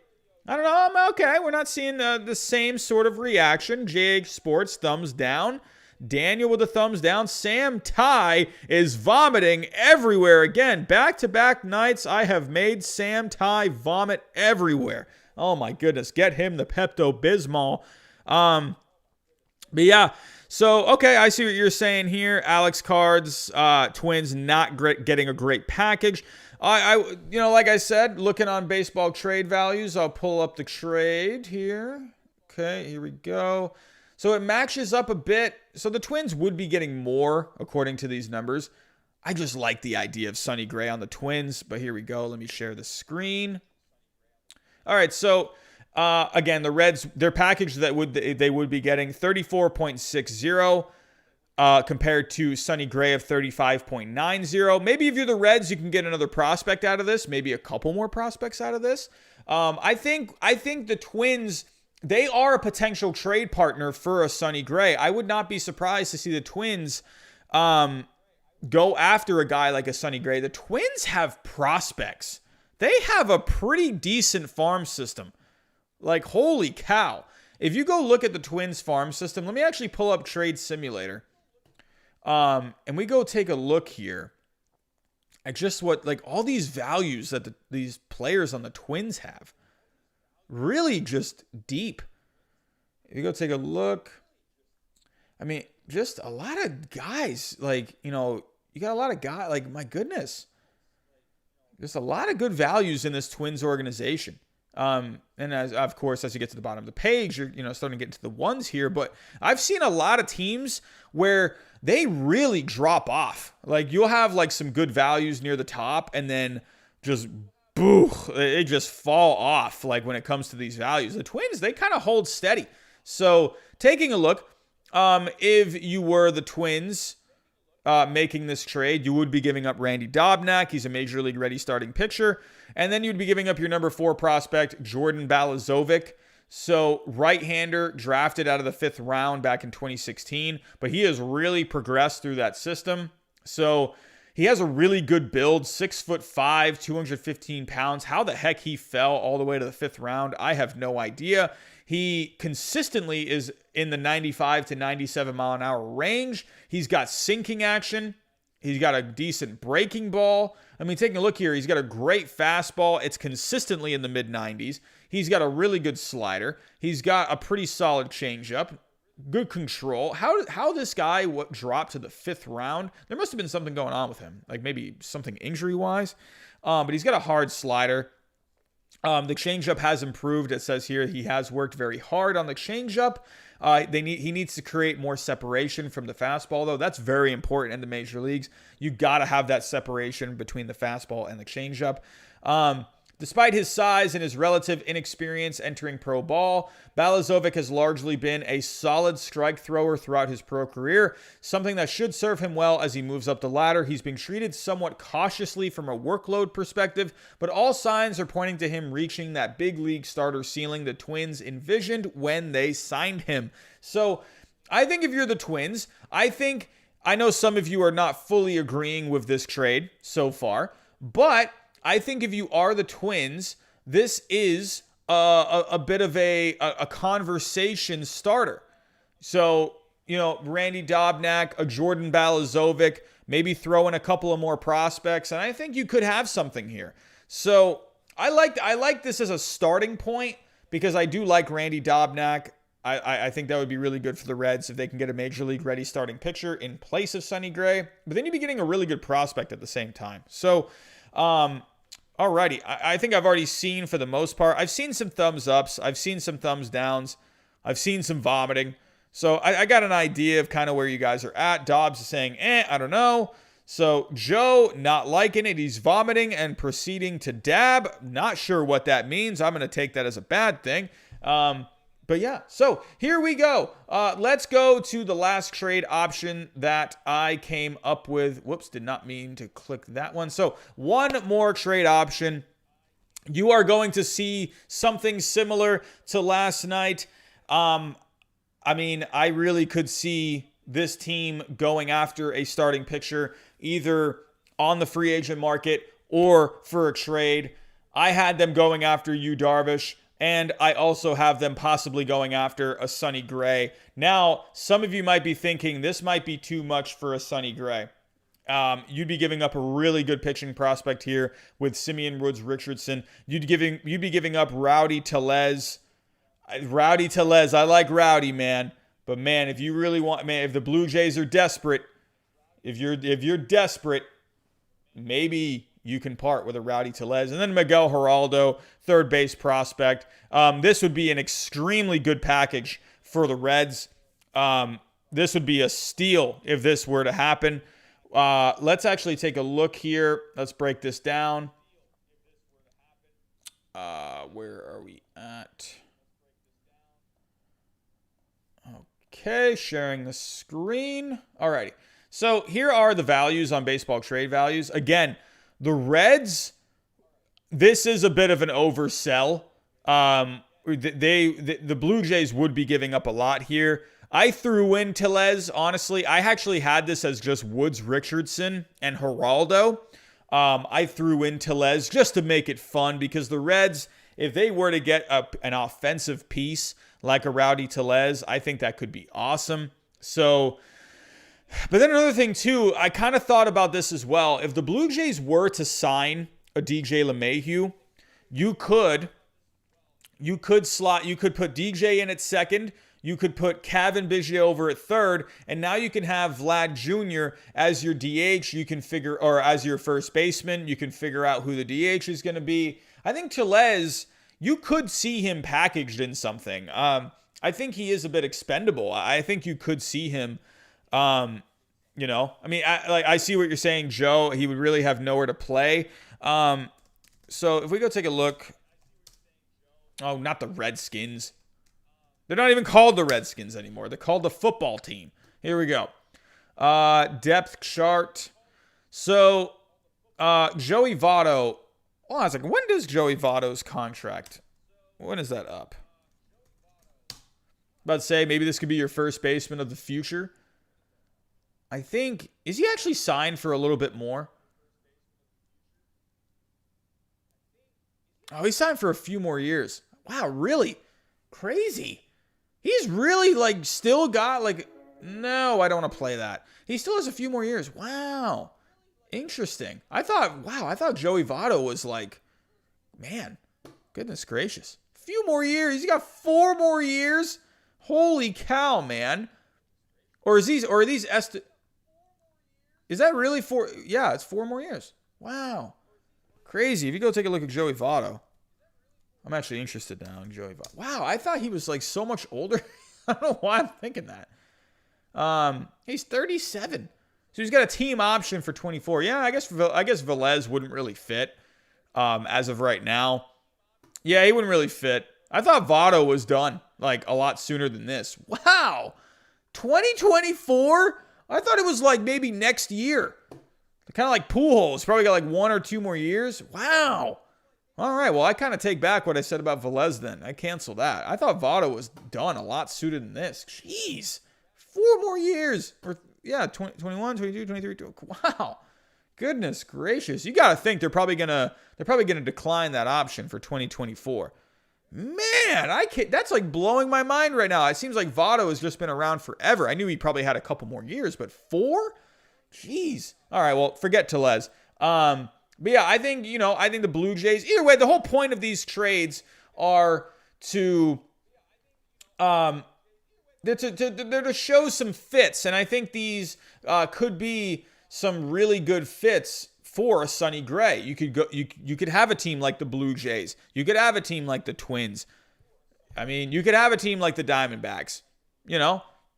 A: I don't know. I'm okay. We're not seeing the same sort of reaction. JH Sports, thumbs down. Daniel with a thumbs down. Sam Ty is vomiting everywhere again. Back-to-back nights, I have made Sam Ty vomit everywhere. Oh, my goodness. Get him the Pepto-Bismol. But yeah, So, okay, I see what you're saying here. Alex Cards, Twins not getting a great package. Like I said, looking on baseball trade values, I'll pull up the trade here. Okay, here we go. So it matches up a bit. So the Twins would be getting more according to these numbers. I just like the idea of Sonny Gray on the Twins, but here we go. Let me share the screen. All right, so again, the Reds, their package that they would be getting 34.60 compared to Sonny Gray of 35.90. Maybe if you're the Reds, you can get another prospect out of this, maybe a couple more prospects out of this. I think the Twins, they are a potential trade partner for a Sonny Gray. I would not be surprised to see the Twins go after a guy like a Sonny Gray. The Twins have prospects. They have a pretty decent farm system. Like, holy cow. If you go look at the Twins farm system, let me actually pull up Trade Simulator. And we go take a look here at just what, like, all these values that these players on the Twins have. Really just deep. If you go take a look, I mean, just a lot of guys, like, you got a lot of guys, like, my goodness. There's a lot of good values in this Twins organization. And of course, as you get to the bottom of the page, you're starting to get into the ones here. But I've seen a lot of teams where they really drop off. Like, you'll have like some good values near the top, and then just they just fall off. Like, when it comes to these values, the Twins, they kind of hold steady. So taking a look, if you were the Twins making this trade, you would be giving up Randy Dobnak. He's a major league ready starting pitcher. And then you'd be giving up your number 4 prospect, Jordan Balazovic. So right-hander, drafted out of the 5th round back in 2016. But he has really progressed through that system. So he has a really good build, 6'5", 215 pounds. How the heck he fell all the way to the 5th round, I have no idea. He consistently is in the 95 to 97 mile an hour range. He's got sinking action. He's got a decent breaking ball. I mean, taking a look here, he's got a great fastball. It's consistently in the mid-90s. He's got a really good slider. He's got a pretty solid changeup. Good control. How this guy dropped to the 5th round? There must have been something going on with him, like maybe something injury-wise. But he's got a hard slider. The changeup has improved. It says here he has worked very hard on the changeup. He needs to create more separation from the fastball, though. That's very important in the major leagues. You got to have that separation between the fastball and the changeup. Despite his size and his relative inexperience entering pro ball, Balazovic has largely been a solid strike thrower throughout his pro career, something that should serve him well as he moves up the ladder. He's been treated somewhat cautiously from a workload perspective, but all signs are pointing to him reaching that big league starter ceiling the Twins envisioned when they signed him. So I think if you're the Twins, I know some of you are not fully agreeing with this trade so far, but I think if you are the Twins, this is a bit of a conversation starter. So, Randy Dobnak, a Jordan Balazovic, maybe throw in a couple of more prospects, and I think you could have something here. So I like this as a starting point because I do like Randy Dobnak. I think that would be really good for the Reds if they can get a major league ready starting pitcher in place of Sonny Gray. But then you'd be getting a really good prospect at the same time. So, alrighty. I think I've already seen, for the most part, I've seen some thumbs ups. I've seen some thumbs downs. I've seen some vomiting. So I got an idea of kind of where you guys are at. Dobbs is saying, I don't know. So Joe, not liking it. He's vomiting and proceeding to dab. Not sure what that means. I'm going to take that as a bad thing. But yeah, so here we go. Let's go to the last trade option that I came up with. Whoops, did not mean to click that one. So one more trade option. You are going to see something similar to last night. I mean, I really could see this team going after a starting pitcher, either on the free agent market or for a trade. I had them going after Yu Darvish. And I also have them possibly going after a Sonny Gray. Now, some of you might be thinking this might be too much for a Sonny Gray. You'd be giving up a really good pitching prospect here with Simeon Woods Richardson. You'd be giving up Rowdy Tellez. I like Rowdy, man. But man, if you really want, man, if the Blue Jays are desperate, if you're desperate, maybe you can part with a Rowdy Tellez. And then Miguel Geraldo, third base prospect. This would be an extremely good package for the Reds. This would be a steal if this were to happen. Let's actually take a look here. Let's break this down. Where are we at? Okay, sharing the screen. Alrighty. So here are the values on baseball trade values. Again, the Reds, this is a bit of an oversell. The Blue Jays would be giving up a lot here. I threw in Tellez. Honestly, I actually had this as just Woods, Richardson, and Geraldo. I threw in Tellez just to make it fun because the Reds, if they were to get an offensive piece like a Rowdy Tellez, I think that could be awesome. So, but then another thing too, I kind of thought about this as well. If the Blue Jays were to sign a DJ LeMahieu, you could put DJ in at second. You could put Kevin Biggio over at third, and now you can have Vlad Jr. as your DH. You can figure, or as your first baseman, you can figure out who the DH is going to be. I think Tellez, you could see him packaged in something. I think he is a bit expendable. I think you could see him, I see what you're saying, Joe. He would really have nowhere to play. So if we go take a look. Oh, not the Redskins. They're not even called the Redskins anymore. They're called the football team. Here we go. Depth chart. So, Joey Votto. Well, I was like, when does Joey Votto's contract? When is that up? About to say, maybe this could be your first baseman of the future. I think, is he actually signed for a little bit more? Oh, he signed for a few more years. Wow, really? Crazy. He's really, still got, no, I don't want to play that. He still has a few more years. Wow. Interesting. I thought Joey Votto was man, goodness gracious. A few more years. He's got 4 more years. Holy cow, man. Is that really 4? Yeah, it's 4 more years. Wow. Crazy. If you go take a look at Joey Votto. I'm actually interested now in Joey Votto. Wow, I thought he was so much older. I don't know why I'm thinking that. He's 37. So he's got a team option for 24. Yeah, I guess Velez wouldn't really fit as of right now. Yeah, he wouldn't really fit. I thought Votto was done a lot sooner than this. Wow. 2024? I thought it was maybe next year. Kind of like Pujols. Probably got 1 or 2 more years. Wow. All right, well, I kind of take back what I said about Velez then. I cancel that. I thought Votto was done a lot sooner than this. Jeez. 4 more years. 21, 22, 23. Wow. Goodness gracious. You got to think they're probably going to decline that option for 2024. Man, that's blowing my mind right now. It seems like Votto has just been around forever. I knew he probably had a couple more years, but 4? Jeez. All right, well, forget Tellez. But yeah, I think the Blue Jays, either way, the whole point of these trades are to they're to show some fits. And I think these could be some really good fits for a Sonny Gray. You could have a team like the Blue Jays. You could have a team like the Twins. I mean, you could have a team like the Diamondbacks.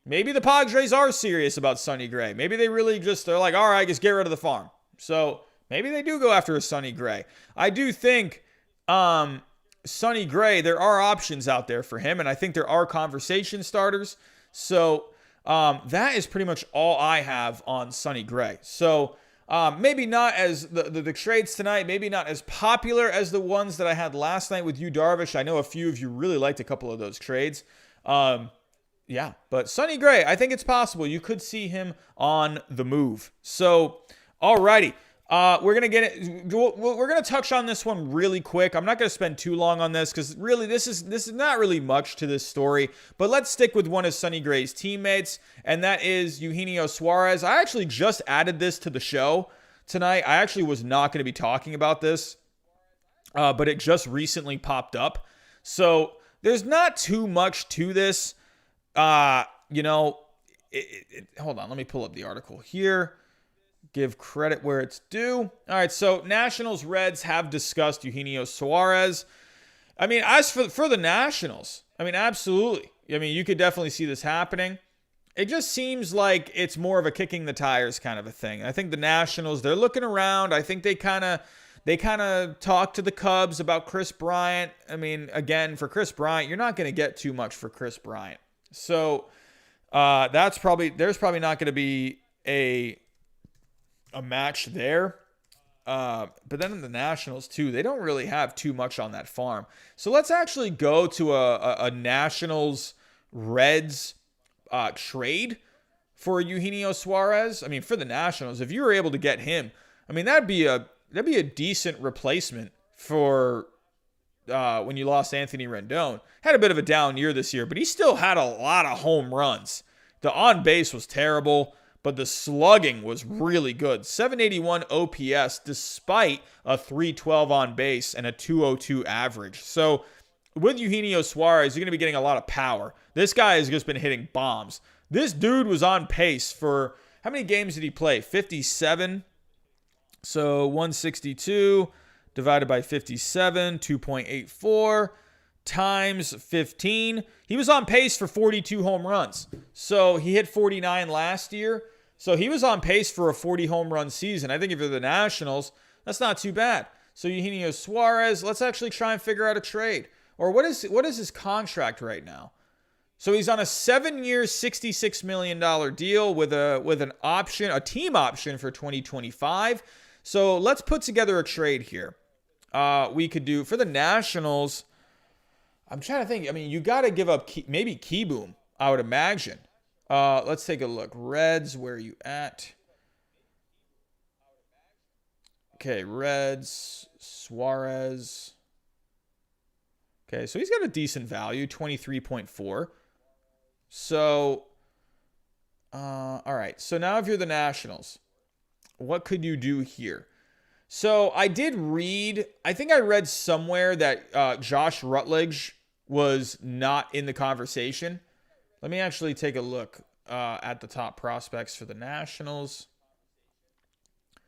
A: Maybe the Padres are serious about Sonny Gray. Maybe they really they're like, all right, just get rid of the farm. So maybe they do go after a Sonny Gray. I do think Sonny Gray, there are options out there for him, and I think there are conversation starters. So that is pretty much all I have on Sonny Gray. So maybe not as the trades tonight, maybe not as popular as the ones that I had last night with you, Darvish. I know a few of you really liked a couple of those trades. Yeah, but Sonny Gray, I think it's possible. You could see him on the move. So, alrighty. We're gonna touch on this one really quick. I'm not gonna spend too long on this because really this is not really much to this story. But let's stick with one of Sonny Gray's teammates, and that is Eugenio Suarez. I actually just added this to the show tonight. I actually was not going to be talking about this, but it just recently popped up. So there's not too much to this. Hold on, let me pull up the article here. Give credit where it's due. All right, so Nationals Reds have discussed Eugenio Suarez. I mean, as for the Nationals, I mean, absolutely. I mean, you could definitely see this happening. It just seems like it's more of a kicking the tires kind of a thing. I think the Nationals, they're looking around. I think they kind of talk to the Cubs about Chris Bryant. I mean, again, for Chris Bryant, you're not going to get too much for Chris Bryant. So there's probably not going to be a match there. But then in the Nationals too, they don't really have too much on that farm. So let's actually go to a Nationals Reds trade for Eugenio Suarez. I mean, for the Nationals, if you were able to get him, I mean, that'd be a decent replacement for when you lost Anthony Rendon. Had a bit of a down year this year, but he still had a lot of home runs. The on base was terrible, but the slugging was really good. 781 OPS despite a 312 on base and a 202 average. So with Eugenio Suarez, you're going to be getting a lot of power. This guy has just been hitting bombs. This dude was on pace for, how many games did he play? 57. So 162 divided by 57, 2.84 times 15. He was on pace for 42 home runs. So he hit 49 last year. So he was on pace for a 40 home run season. I think if you're the Nationals, that's not too bad. So Eugenio Suarez, let's actually try and figure out a trade. Or what is his contract right now? So he's on a 7-year, $66 million deal with an option, a team option for 2025. So let's put together a trade here. We could do for the Nationals. I'm trying to think. I mean, you got to give up maybe Keyboom, I would imagine. Let's take a look. Reds, where are you at? Okay, Reds, Suarez. Okay, so he's got a decent value, 23.4. So, all right. So now if you're the Nationals, what could you do here? So I think I read somewhere that Josh Rutledge was not in the conversation. Let me actually take a look at the top prospects for the Nationals.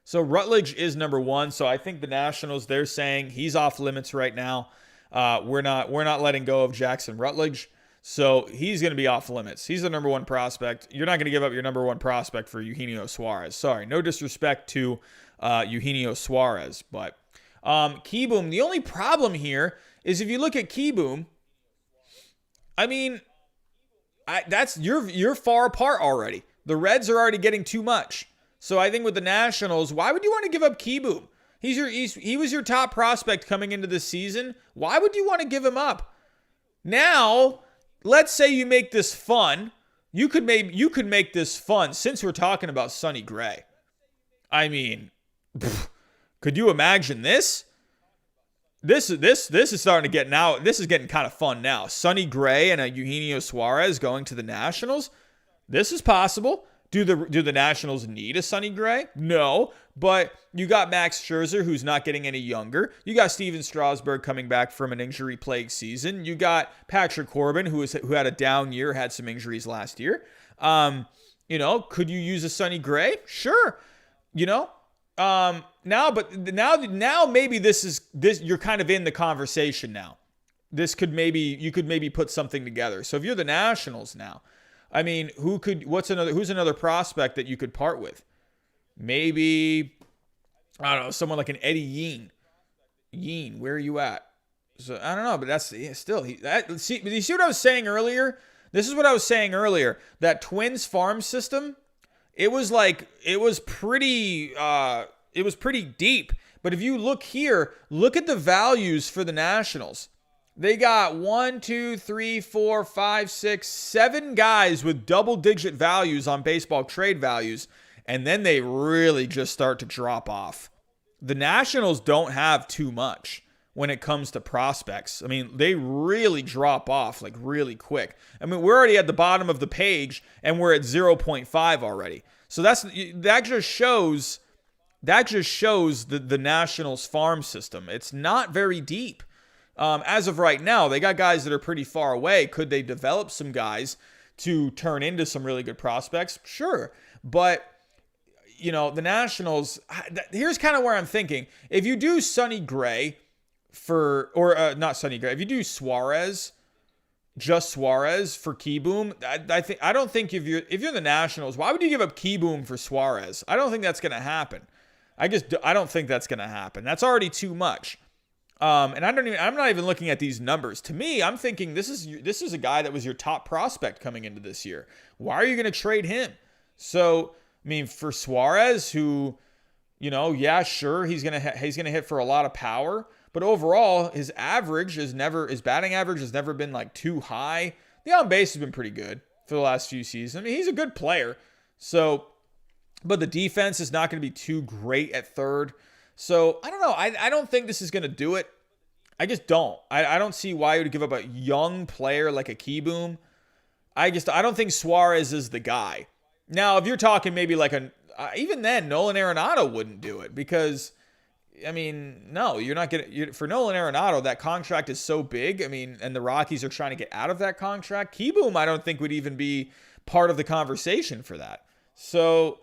A: So Rutledge is number one. So I think the Nationals, they're saying he's off limits right now. We're not letting go of Jackson Rutledge. So he's going to be off limits. He's the number one prospect. You're not going to give up your number one prospect for Eugenio Suarez. Sorry, no disrespect to Eugenio Suarez. But Keyboom, the only problem here is if you look at Keyboom, I mean, you're far apart already. The Reds are already getting too much. So I think with the Nationals, why would you want to give up Keyboom? He was your top prospect coming into this season. Why would you want to give him up? Now, let's say you make this fun. You could make this fun since we're talking about Sonny Gray. I mean, could you imagine this? This is starting to get now. This is getting kind of fun now. Sonny Gray and a Eugenio Suarez going to the Nationals. This is possible. Do the Nationals need a Sonny Gray? No, but you got Max Scherzer, who's not getting any younger. You got Steven Strasburg coming back from an injury-plagued season. You got Patrick Corbin, who had a down year, had some injuries last year. Could you use a Sonny Gray? Sure. Now maybe this you're kind of in the conversation now. You could maybe put something together. So if you're the Nationals now, I mean, who's another prospect that you could part with? Maybe, I don't know, someone like an Eddie Yean, where are you at? So I don't know, but that's still, you see what I was saying earlier? This is what I was saying earlier, that Twins farm system, it was pretty deep. But if you look here, look at the values for the Nationals. They got 1, 2, 3, 4, 5, 6, 7 guys with double-digit values on baseball trade values, and then they really just start to drop off. The Nationals don't have too much when it comes to prospects. I mean, they really drop off like really quick. I mean, we're already at the bottom of the page, and we're at 0.5 already. So that just shows the Nationals farm system. It's not very deep. As of right now, they got guys that are pretty far away. Could they develop some guys to turn into some really good prospects. Sure. But, the Nationals, here's kind of where I'm thinking. If you do Sonny Gray not Sonny Gray, if you do Suarez, just Suarez for Keyboom, I don't think if you're the Nationals, why would you give up Keyboom for Suarez? I don't think that's going to happen. I don't think that's going to happen. That's already too much. And I'm not even looking at these numbers. To me, I'm thinking this is a guy that was your top prospect coming into this year. Why are you going to trade him? So, for Suarez, who, yeah, sure, he's going to hit for a lot of power, but overall, his batting average has never been like too high. The on base has been pretty good for the last few seasons. He's a good player. So, but the defense is not going to be too great at third. So, I don't know. I don't think this is going to do it. I just don't. I don't see why you would give up a young player like a Keyboom. I don't think Suarez is the guy. Now, if you're talking maybe like even then, Nolan Arenado wouldn't do it because, no, you're not going to, for Nolan Arenado, that contract is so big. And the Rockies are trying to get out of that contract. Keyboom, I don't think would even be part of the conversation for that. So,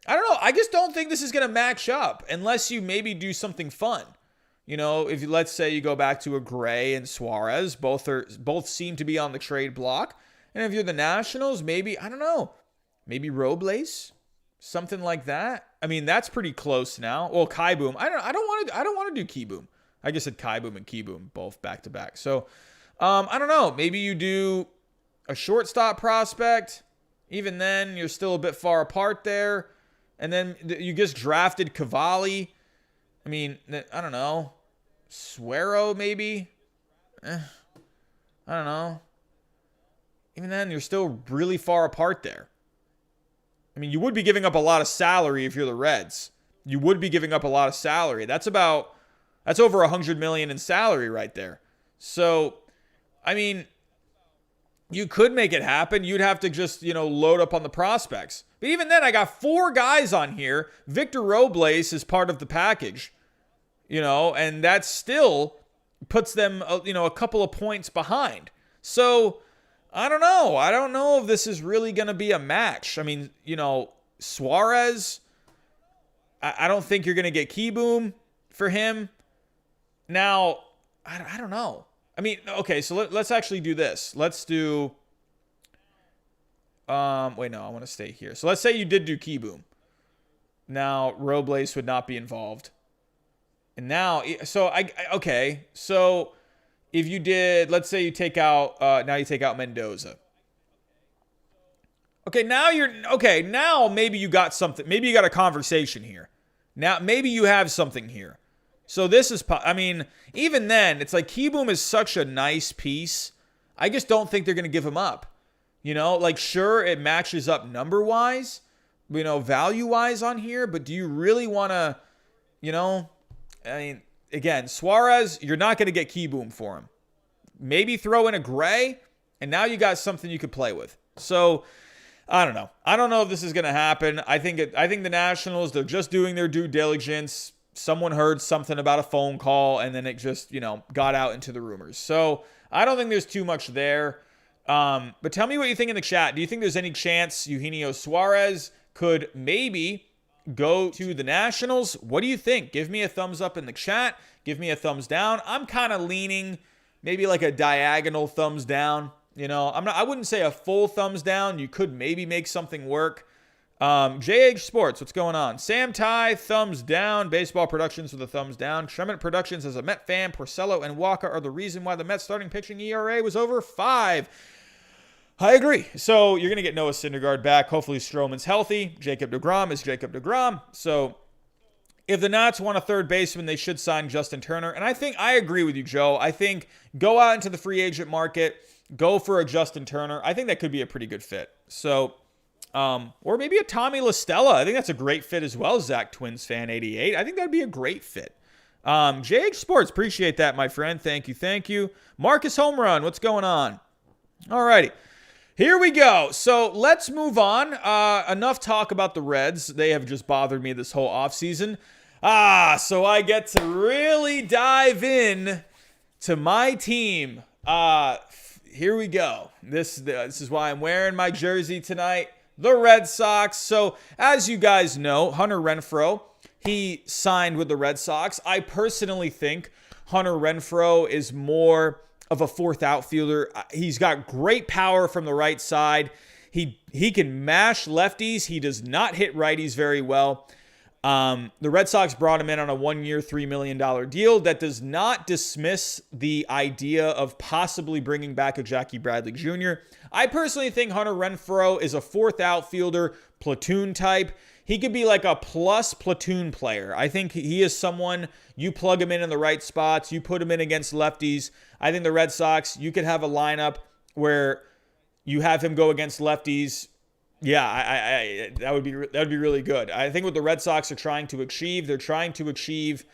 A: I don't know. I just don't think this is going to match up unless you maybe do something fun. If let's say you go back to a Gray and Suarez, both seem to be on the trade block. And if you're the Nationals, maybe, I don't know, maybe Robles, something like that. That's pretty close now. Well, Keyboom, I don't want to do Keyboom. I just said Keyboom and Keyboom both back to back. So, I don't know. Maybe you do a shortstop prospect. Even then, you're still a bit far apart there. And then you just drafted Cavalli. I don't know. Suero, maybe? I don't know. Even then, you're still really far apart there. You would be giving up a lot of salary if you're the Reds. You would be giving up a lot of salary. That's over $100 million in salary right there. So, you could make it happen. You'd have to just, load up on the prospects. But even then, I got 4 guys on here. Victor Robles is part of the package, and that still puts them, a couple of points behind. So, I don't know. I don't know if this is really going to be a match. Suarez, I don't think you're going to get Keyboom for him. Now, I don't know. Okay, so let's actually do this. Let's do... wait, no, I want to stay here. So let's say you did do Keyboom. Now, Robles would not be involved. And now, so if you did, let's say you take out, now you take out Mendoza. Now maybe you got something. Maybe you got a conversation here. Now, maybe you have something here. So this is, even then, it's like Keyboom is such a nice piece. I just don't think they're going to give him up. Sure, it matches up number-wise, value-wise on here, but do you really want to, again, Suarez, you're not going to get Keyboom for him. Maybe throw in a Gray, and now you got something you could play with. So, I don't know. I don't know if this is going to happen. I think the Nationals, they're just doing their due diligence. Someone heard something about a phone call, and then it just, got out into the rumors. So, I don't think there's too much there. But tell me what you think in the chat. Do you think there's any chance Eugenio Suarez could maybe go to the Nationals? What do you think? Give me a thumbs up in the chat. Give me a thumbs down. I'm kind of leaning maybe like a diagonal thumbs down. I wouldn't say a full thumbs down. You could maybe make something work. JH Sports, what's going on? Sam Ty, thumbs down. Baseball Productions with a thumbs down. Tremont Productions, as a Met fan, Porcello and Wacha are the reason why the Mets starting pitching ERA was over 5. I agree. So you're going to get Noah Syndergaard back. Hopefully Stroman's healthy. Jacob deGrom is Jacob deGrom. So if the Nats want a third baseman, they should sign Justin Turner. And I agree with you, Joe. I think go out into the free agent market, go for a Justin Turner. I think that could be a pretty good fit. So, or maybe a Tommy La Stella. I think that's a great fit as well, Zach Twins fan 88. I think that'd be a great fit. JH Sports, appreciate that, my friend. Thank you. Marcus Home Run, what's going on? Alrighty. Here we go. So let's move on. Enough talk about the Reds. They have just bothered me this whole offseason. So I get to really dive in to my team. here we go. This is why I'm wearing my jersey tonight. The Red Sox. So, as you guys know, Hunter Renfroe, he signed with the Red Sox. I personally think Hunter Renfroe is more of a fourth outfielder. He's got great power from the right side. He can mash lefties. He does not hit righties very well. The Red Sox brought him in on a 1-year, $3 million deal. That does not dismiss the idea of possibly bringing back a Jackie Bradley Jr. I personally think Hunter Renfroe is a fourth outfielder, platoon type. He could be like a plus platoon player. I think he is someone, you plug him in the right spots, you put him in against lefties. I think the Red Sox, you could have a lineup where you have him go against lefties. Yeah, that would be really good. I think what the Red Sox are trying to achieve, they're trying to achieve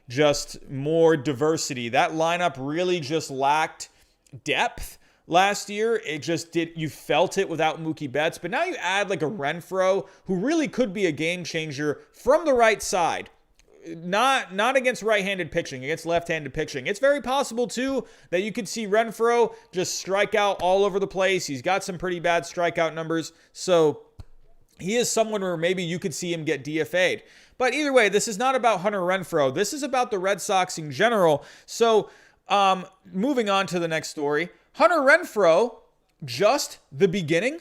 A: just more diversity. That lineup really just lacked depth last year. You felt it without Mookie Betts, but now you add like a Renfroe who really could be a game changer from the right side. Not against right-handed pitching, against left-handed pitching. It's very possible, too, that you could see Renfroe just strike out all over the place. He's got some pretty bad strikeout numbers. So he is someone where maybe you could see him get DFA'd. But either way, this is not about Hunter Renfroe. This is about the Red Sox in general. So moving on to the next story. Hunter Renfroe, just the beginning.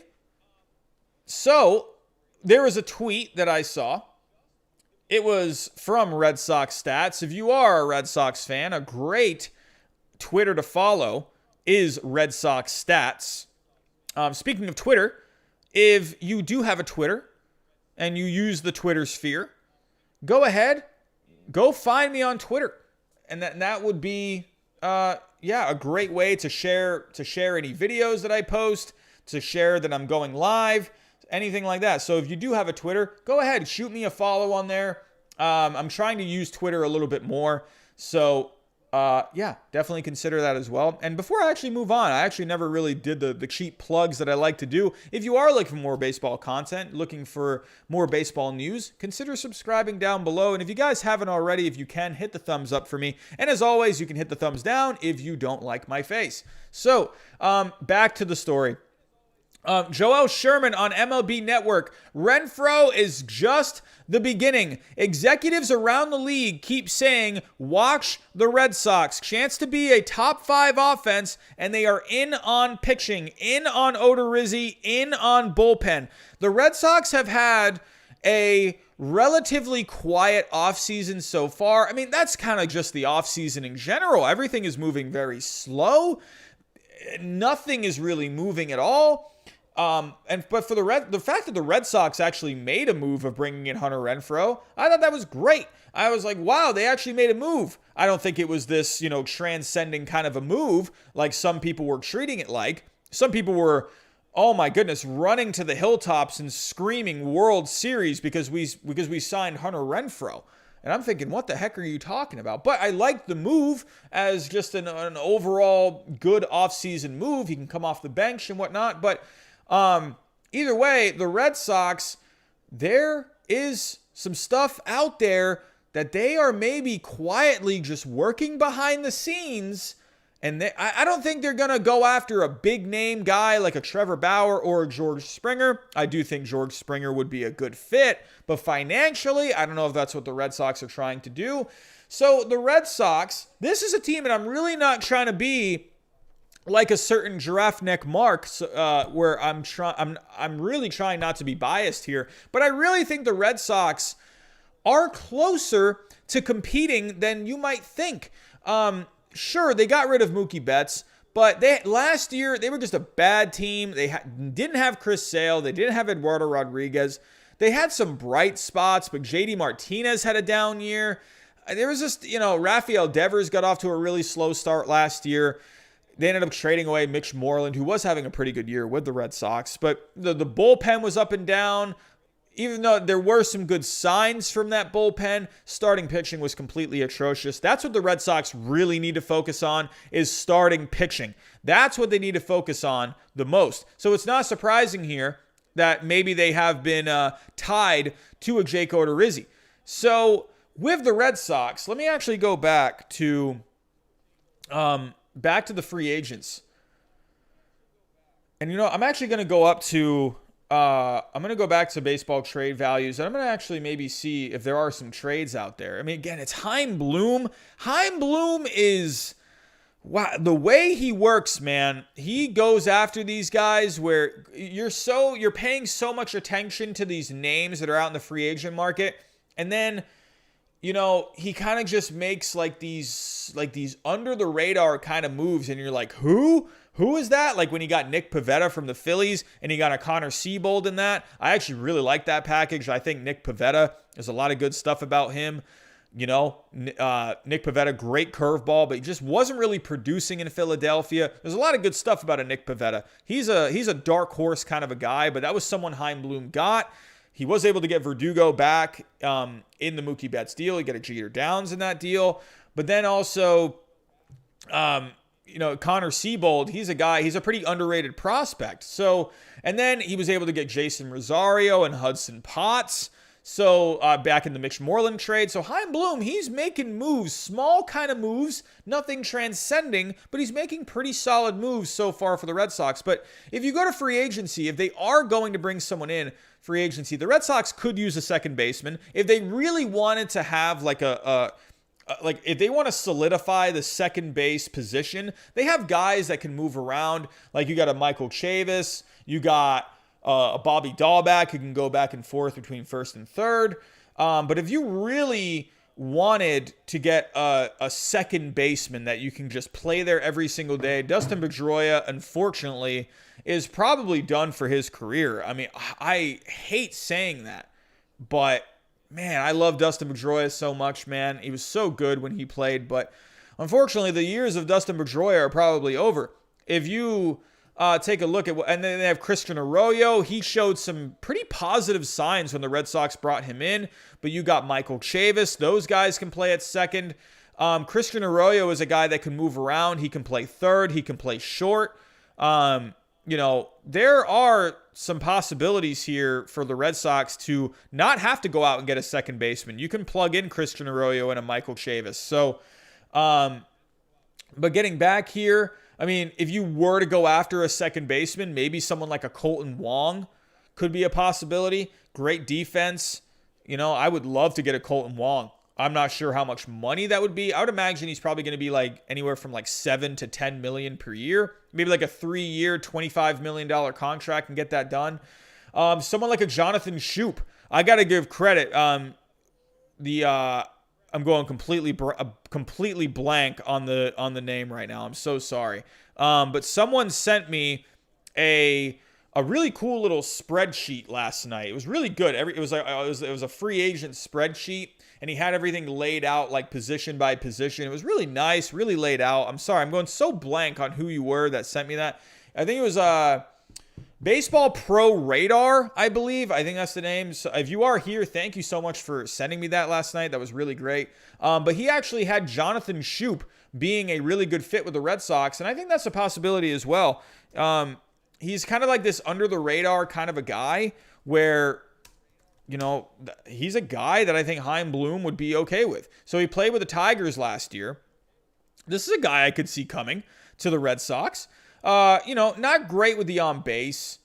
A: So there was a tweet that I saw. It was from Red Sox Stats. If you are a Red Sox fan, a great Twitter to follow is Red Sox Stats. Speaking of Twitter, if you do have a Twitter and you use the Twitter sphere, go ahead, go find me on Twitter. And that would be, a great way to share any videos that I post, to share that I'm going live, anything like that. So if you do have a Twitter, go ahead, shoot me a follow on there. I'm trying to use Twitter a little bit more. So, definitely consider that as well. And before I actually move on, I actually never really did the cheap plugs that I like to do. If you are looking for more baseball content, looking for more baseball news, consider subscribing down below. And if you guys haven't already, if you can, hit the thumbs up for me. And as always, you can hit the thumbs down if you don't like my face. So, back to the story. Joel Sherman on MLB Network. Renfroe is just the beginning. Executives around the league keep saying, watch the Red Sox. Chance to be a top 5 offense, and they are in on pitching, in on Odorizzi, in on bullpen. The Red Sox have had a relatively quiet offseason so far. I mean, that's kind of just the offseason in general. Everything is moving very slow. Nothing is really moving at all. But for the fact that the Red Sox actually made a move of bringing in Hunter Renfroe, I thought that was great. I was like, wow, they actually made a move. I don't think it was this, transcending kind of a move like some people were treating it like. Some people were, oh my goodness, running to the hilltops and screaming World Series because we signed Hunter Renfroe. And I'm thinking, what the heck are you talking about? But I liked the move as just an overall good offseason move. He can come off the bench and whatnot. But either way, the Red Sox, there is some stuff out there that they are maybe quietly just working behind the scenes. And I don't think they're going to go after a big name guy like a Trevor Bauer or a George Springer. I do think George Springer would be a good fit. But financially, I don't know if that's what the Red Sox are trying to do. So the Red Sox, this is a team, and I'm really not trying to be like a certain giraffe neck Mark, where I'm really trying not to be biased here. But I really think the Red Sox are closer to competing than you might think. Sure, they got rid of Mookie Betts, but last year they were just a bad team. They didn't have Chris Sale. They didn't have Eduardo Rodriguez. They had some bright spots, but JD Martinez had a down year. There was just, Rafael Devers got off to a really slow start last year. They ended up trading away Mitch Moreland, who was having a pretty good year with the Red Sox. But the bullpen was up and down. Even though there were some good signs from that bullpen, starting pitching was completely atrocious. That's what the Red Sox really need to focus on, is starting pitching. That's what they need to focus on the most. So it's not surprising here that maybe they have been tied to a Jake Odorizzi. So with the Red Sox, let me actually go back to the free agents. And, I'm actually going to go up to, I'm going to go back to baseball trade values, and I'm going to actually maybe see if there are some trades out there. I mean, again, it's Chaim Bloom. Chaim Bloom is, wow, the way he works, man. He goes after these guys where you're paying so much attention to these names that are out in the free agent market, and then he kind of just makes like these under the radar kind of moves, and you're like, who is that? Like when he got Nick Pivetta from the Phillies and he got a Connor Seabold in that. I actually really like that package. I think Nick Pivetta, there's a lot of good stuff about him. Nick Pivetta, great curveball, but he just wasn't really producing in Philadelphia. There's a lot of good stuff about a Nick Pivetta. He's a dark horse kind of a guy, but that was someone Chaim Bloom got. He was able to get Verdugo back in the Mookie Betts deal. He got a Jeter Downs in that deal. But then also, Connor Seabold, he's a pretty underrated prospect. So, and then he was able to get Jason Rosario and Hudson Potts. So back in the Mitch Moreland trade. So Chaim Bloom, he's making moves, small kind of moves, nothing transcending, but he's making pretty solid moves so far for the Red Sox. But if you go to free agency, if they are going to bring someone in free agency, the Red Sox could use a second baseman. If they really wanted to have like if they want to solidify the second base position, they have guys that can move around. Like you got a Michael Chavis, you got a Bobby Dahlback who can go back and forth between first and third. But if you really wanted to get a second baseman that you can just play there every single day, Dustin Pedroia, unfortunately, is probably done for his career. I mean, I hate saying that, but man, I love Dustin Pedroia so much, man. He was so good when he played, but unfortunately, the years of Dustin Pedroia are probably over. If you take a look at and then they have Christian Arroyo. He showed some pretty positive signs when the Red Sox brought him in, but you got Michael Chavis. Those guys can play at second. Christian Arroyo is a guy that can move around. He can play third. He can play short. There are some possibilities here for the Red Sox to not have to go out and get a second baseman. You can plug in Christian Arroyo and a Michael Chavis. So, but getting back here, I mean, if you were to go after a second baseman, maybe someone like a Colton Wong could be a possibility. Great defense. I would love to get a Colton Wong. I'm not sure how much money that would be. I would imagine he's probably going to be like anywhere from like $7 to $10 million per year. Maybe like a 3-year, $25 million contract and get that done. Someone like a Jonathan Schoop. I got to give credit. I'm going completely blank on the name right now. I'm so sorry. But someone sent me a really cool little spreadsheet last night. It was really good. It was a free agent spreadsheet, and he had everything laid out like position by position. It was really nice, really laid out. I'm sorry, I'm going so blank on who you were that sent me that. I think it was Baseball Pro Radar, I believe. I think that's the name. So if you are here, thank you so much for sending me that last night. That was really great. But he actually had Jonathan Schoop being a really good fit with the Red Sox, and I think that's a possibility as well. He's kind of like this under the radar kind of a guy where, he's a guy that I think Chaim Bloom would be okay with. So he played with the Tigers last year. This is a guy I could see coming to the Red Sox. Not great with the on base,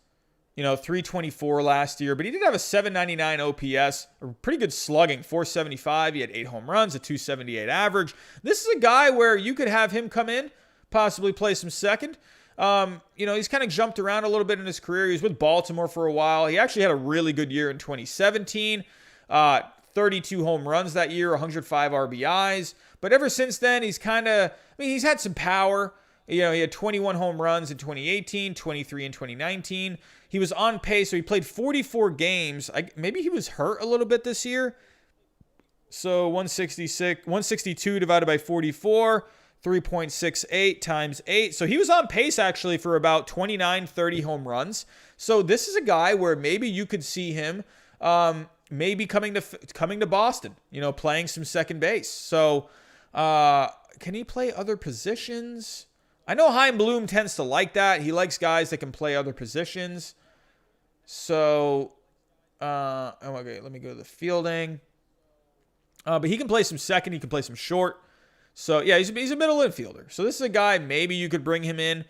A: 324 last year, but he did have a 799 OPS, a pretty good slugging, 475. He had 8 home runs, a 278 average. This is a guy where you could have him come in, possibly play some second. He's kind of jumped around a little bit in his career. He was with Baltimore for a while. He actually had a really good year in 2017. 32 home runs that year, 105 RBIs. But ever since then, he's had some power. He had 21 home runs in 2018, 23 in 2019. He was on pace, so he played 44 games. Maybe he was hurt a little bit this year. So 162 divided by 44. 3.68 times 8. So he was on pace actually for about 29, 30 home runs. So this is a guy where maybe you could see him maybe coming to Boston, playing some second base. So can he play other positions? I know Chaim Bloom tends to like that. He likes guys that can play other positions. So, okay, let me go to the fielding. But he can play some second. He can play some short. So, yeah, he's a middle infielder. So this is a guy maybe you could bring him in.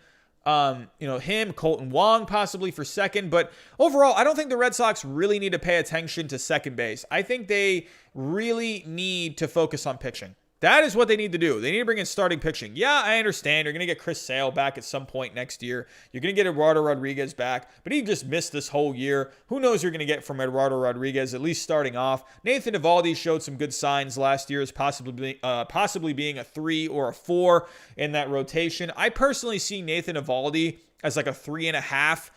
A: Him, Colton Wong possibly for second. But overall, I don't think the Red Sox really need to pay attention to second base. I think they really need to focus on pitching. That is what they need to do. They need to bring in starting pitching. Yeah, I understand. You're going to get Chris Sale back at some point next year. You're going to get Eduardo Rodriguez back, but he just missed this whole year. Who knows you're going to get from Eduardo Rodriguez, at least starting off. Nathan Eovaldi showed some good signs last year as possibly being a 3 or a 4 in that rotation. I personally see Nathan Eovaldi as like a 3.5.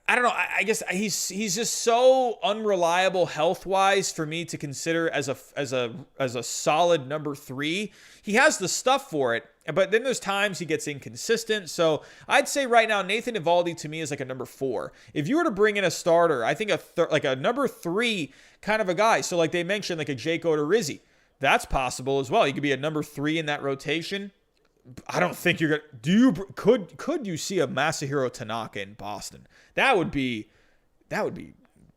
A: I don't know. I guess he's just so unreliable health-wise for me to consider as a solid number 3. He has the stuff for it, but then there's times he gets inconsistent. So I'd say right now Nathan Eovaldi to me is like a number 4. If you were to bring in a starter, I think like a number 3 kind of a guy. So like they mentioned, like a Jake Odorizzi, that's possible as well. He could be a number 3 in that rotation. I don't think you're gonna. Could you see a Masahiro Tanaka in Boston? That would be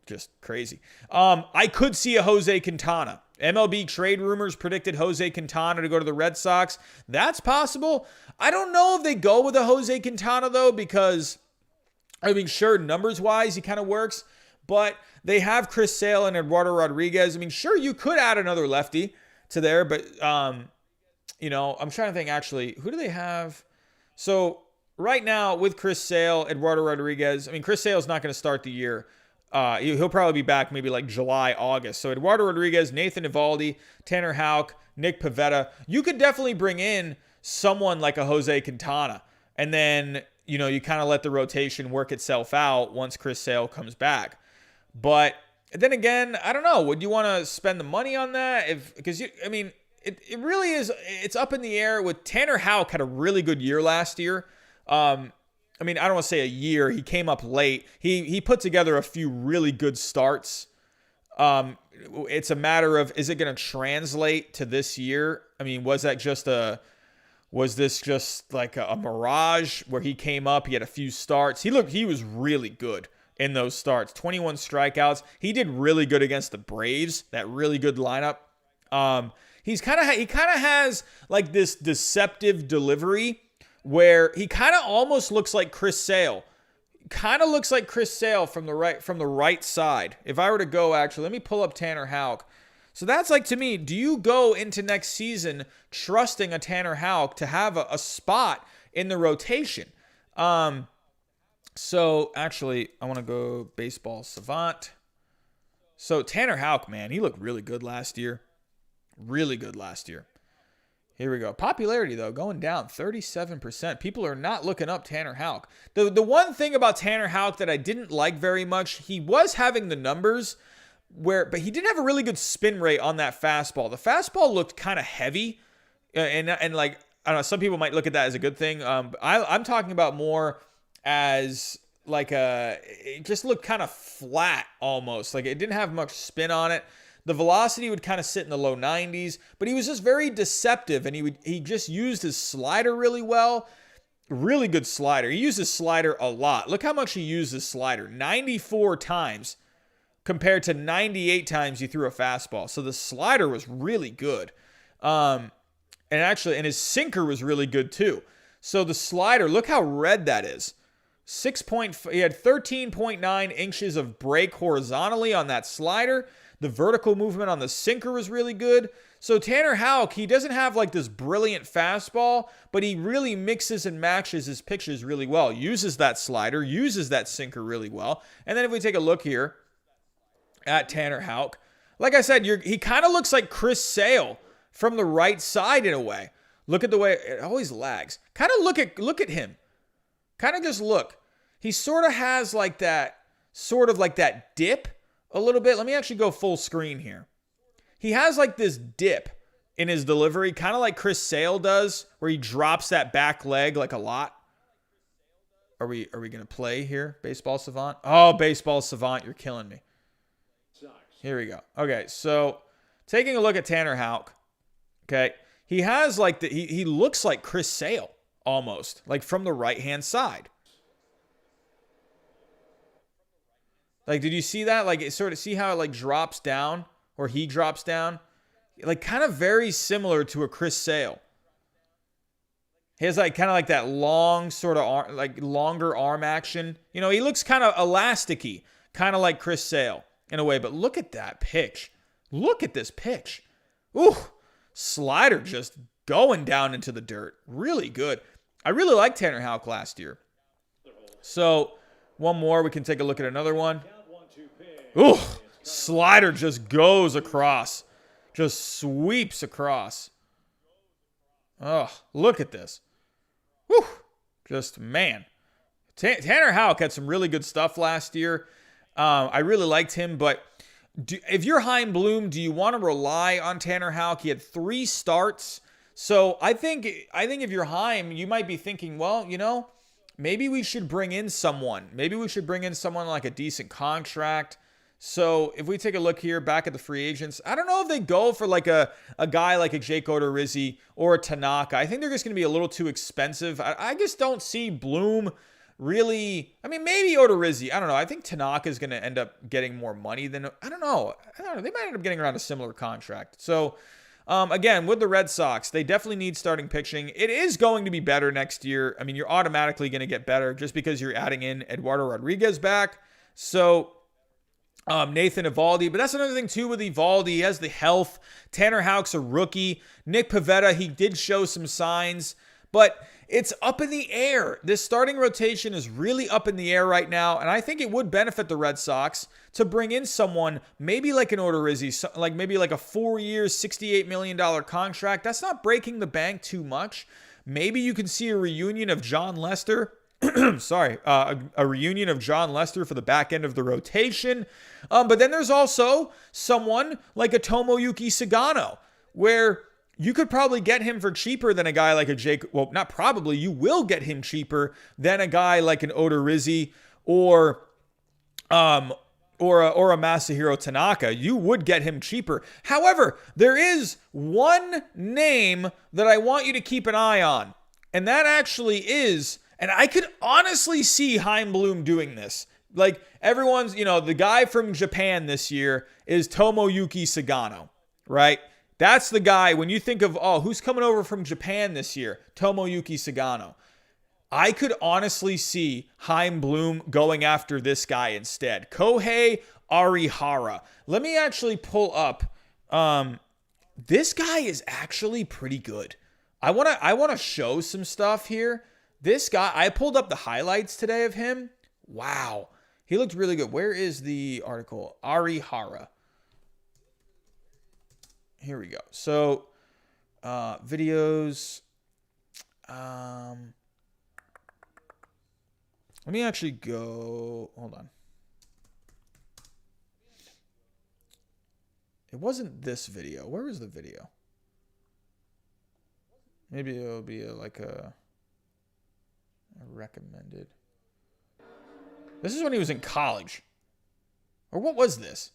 A: just crazy. I could see a Jose Quintana. MLB trade rumors predicted Jose Quintana to go to the Red Sox. That's possible. I don't know if they go with a Jose Quintana though, because sure, numbers wise he kind of works, but they have Chris Sale and Eduardo Rodriguez. Sure, you could add another lefty to there, but I'm trying to think actually, who do they have? So right now with Chris Sale, Eduardo Rodriguez, Chris Sale's not going to start the year. He'll probably be back maybe like July, August. So Eduardo Rodriguez, Nathan Eovaldi, Tanner Houck, Nick Pivetta. You could definitely bring in someone like a Jose Quintana. And then, you kind of let the rotation work itself out once Chris Sale comes back. But then again, I don't know. Would you want to spend the money on that? It really is. It's up in the air. With Tanner Houck had a really good year last year. I don't want to say a year. He came up late. He put together a few really good starts. It's a matter of, is it going to translate to this year? Was this just like a mirage where he came up, he had a few starts? He was really good in those starts. 21 strikeouts. He did really good against the Braves. That really good lineup. He kind of has like this deceptive delivery where he kind of almost looks like Chris Sale. Kind of looks like Chris Sale from the right side. If I were to go, actually, let me pull up Tanner Houck. So that's like, to me, do you go into next season trusting a Tanner Houck to have a spot in the rotation? So actually, I want to go Baseball Savant. So Tanner Houck, man, he looked really good last year. Really good last year. Here we go. Popularity, though, going down 37%. People are not looking up Tanner Houck. The one thing about Tanner Houck that I didn't like very much, he was having the numbers but he didn't have a really good spin rate on that fastball. The fastball looked kind of heavy, and like, I don't know, some people might look at that as a good thing. I'm talking about more as like it just looked kind of flat almost. Like it didn't have much spin on it. The velocity would kind of sit in the low 90s, but he was just very deceptive, and he just used his slider really well. Really good slider. He used his slider a lot. Look how much he used his slider. 94 times compared to 98 times he threw a fastball. So the slider was really good. And his sinker was really good too. So the slider, look how red that is. He had 13.9 inches of break horizontally on that slider. The vertical movement on the sinker was really good. So Tanner Houck, he doesn't have like this brilliant fastball, but he really mixes and matches his pitches really well. Uses that slider, uses that sinker really well. And then if we take a look here at Tanner Houck, like I said, he kind of looks like Chris Sale from the right side in a way. Look at the way it always lags. Kind of look at him. Kind of just look. He sort of has like that dip. A little bit. Let me actually go full screen here. He has like this dip in his delivery, kind of like Chris Sale does, where he drops that back leg like a lot. Are we going to play here, Baseball Savant? Oh, Baseball Savant, you're killing me. Here we go. Okay, so taking a look at Tanner Houck. Okay, he has like he looks like Chris Sale almost, like from the right-hand side. Like, did you see that? Like, it sort of, see how it like drops down, or he drops down? Like, kind of very similar to a Chris Sale. He has like kind of like that long sort of arm, like longer arm action. You know, he looks kind of elasticy, kind of like Chris Sale in a way. But look at that pitch. Look at this pitch. Ooh, slider just going down into the dirt. Really good. I really liked Tanner Houck last year. So one more. We can take a look at another one. Ooh, slider just goes across. Just sweeps across. Oh, look at this. Whew. Just, man. Tanner Houck had some really good stuff last year. I really liked him, but if you're Chaim Bloom, do you want to rely on Tanner Houck? He had 3 starts. So I think if you're Chaim, you might be thinking, well, you know, maybe we should bring in someone. Maybe we should bring in someone like a decent contract. So if we take a look here back at the free agents, I don't know if they go for like a guy like a Jake Odorizzi or a Tanaka. I think they're just going to be a little too expensive. I just don't see Bloom really. I mean, maybe Odorizzi. I don't know. I think Tanaka is going to end up getting more money than, I don't know. They might end up getting around a similar contract. So again, with the Red Sox, they definitely need starting pitching. It is going to be better next year. I mean, you're automatically going to get better just because you're adding in Eduardo Rodriguez back. So Nathan Eovaldi, but that's another thing too with Eovaldi. He has the health. Tanner Houck's a rookie. Nick Pivetta, he did show some signs, but it's up in the air. This starting rotation is really up in the air right now, and I think it would benefit the Red Sox to bring in someone maybe like an Odorizzi, like maybe like a 4-year, $68 million contract. That's not breaking the bank too much. Maybe you can see a reunion of John Lester. A reunion of John Lester for the back end of the rotation. But then there's also someone like a Tomoyuki Sagano, where you could probably get him for cheaper than a guy like a Jake. Well, not probably. You will get him cheaper than a guy like an Odorizzi or a Masahiro Tanaka. You would get him cheaper. However, there is one name that I want you to keep an eye on, and that actually is. And I could honestly see Chaim Bloom doing this. Like everyone's, you know, the guy from Japan this year is Tomoyuki Sagano, right? That's the guy when you think of, oh, who's coming over from Japan this year? Tomoyuki Sagano. I could honestly see Chaim Bloom going after this guy instead. Kohei Arihara. Let me actually pull up. This guy is actually pretty good. I want to show some stuff here. This guy, I pulled up the highlights today of him. Wow. He looked really good. Where is the article? Arihara. Here we go. So, videos. Let me actually go. Hold on. It wasn't this video. Where was the video? Maybe it'll be like a recommended. This is when he was in college. Or what was this?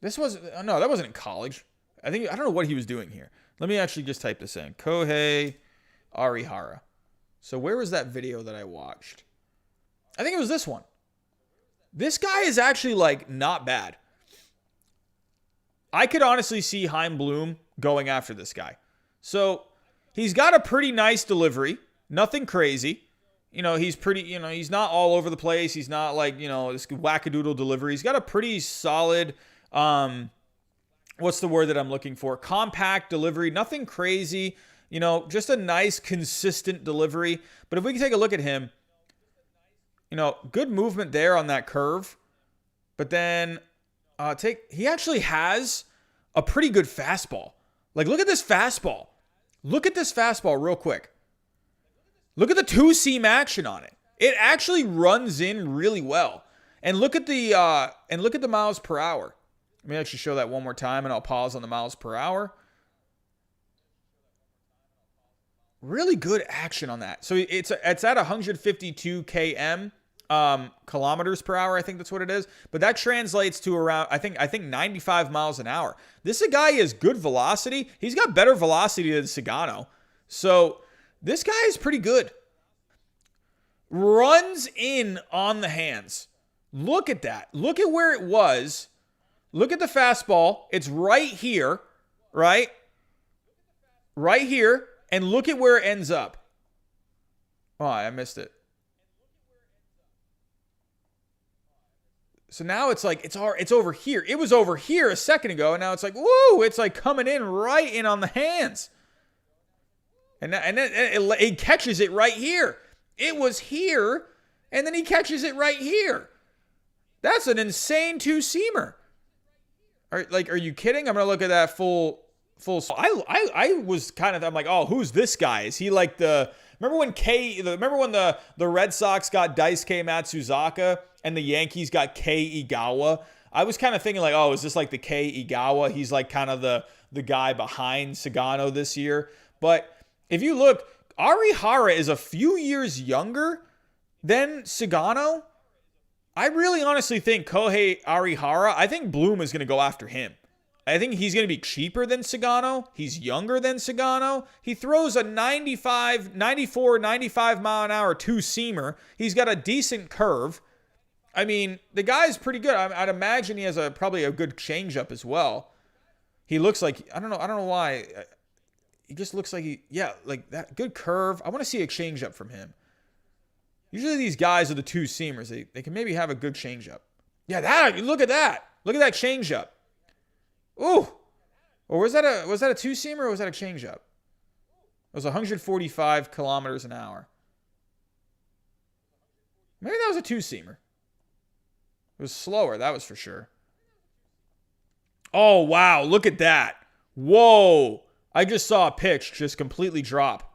A: This was, no, that wasn't in college. I don't know what he was doing here. Let me actually just type this in. Kohei Arihara. So where was that video that I watched? I think it was this one. This guy is actually like not bad. I could honestly see Chaim Bloom going after this guy. So he's got a pretty nice delivery. Nothing crazy. You know, he's pretty, you know, he's not all over the place. He's not like, you know, this wackadoodle delivery. He's got a pretty solid, what's the word that I'm looking for? Compact delivery. Nothing crazy. You know, just a nice, consistent delivery. But if we can take a look at him, you know, good movement there on that curve. But then he actually has a pretty good fastball. Like, look at this fastball. Look at this fastball real quick. Look at the 2-seam action on it. It actually runs in really well. And look at the miles per hour. Let me actually show that one more time, and I'll pause on the miles per hour. Really good action on that. So it's at 152 km kilometers per hour. I think that's what it is. But that translates to around I think 95 miles an hour. This guy has good velocity. He's got better velocity than Sagano. So this guy is pretty good. Runs in on the hands. Look at that. Look at where it was. Look at the fastball. It's right here, right? Right here. And look at where it ends up. Oh, I missed it. So now it's like, it's over here. It was over here a second ago, and now it's like, woo, it's like coming in right in on the hands. And then it catches it right here. It was here, and then he catches it right here. That's an insane two-seamer. Are you kidding? I'm going to look at that full. I was kind of, I'm like, oh, who's this guy? Is he like remember when the Red Sox got Daisuke Matsuzaka and the Yankees got Kei Igawa? I was kind of thinking like, oh, is this like the Kei Igawa? He's like kind of the guy behind Sagano this year. But if you look, Arihara is a few years younger than Sagano. I really honestly think Kohei Arihara, I think Bloom is going to go after him. I think he's going to be cheaper than Sagano. He's younger than Sagano. He throws a 94, 95 mile an hour two-seamer. He's got a decent curve. I mean, the guy's pretty good. I'd imagine he has probably a good changeup as well. He looks like, I don't know why. He just looks like like that good curve. I want to see a changeup from him. Usually these guys are the two-seamers. They can maybe have a good changeup. Yeah, look at that. Look at that changeup. Ooh. Or was that a two-seamer or was that a changeup? It was 145 kilometers an hour. Maybe that was a two-seamer. It was slower, that was for sure. Oh, wow. Look at that. Whoa. I just saw a pitch just completely drop.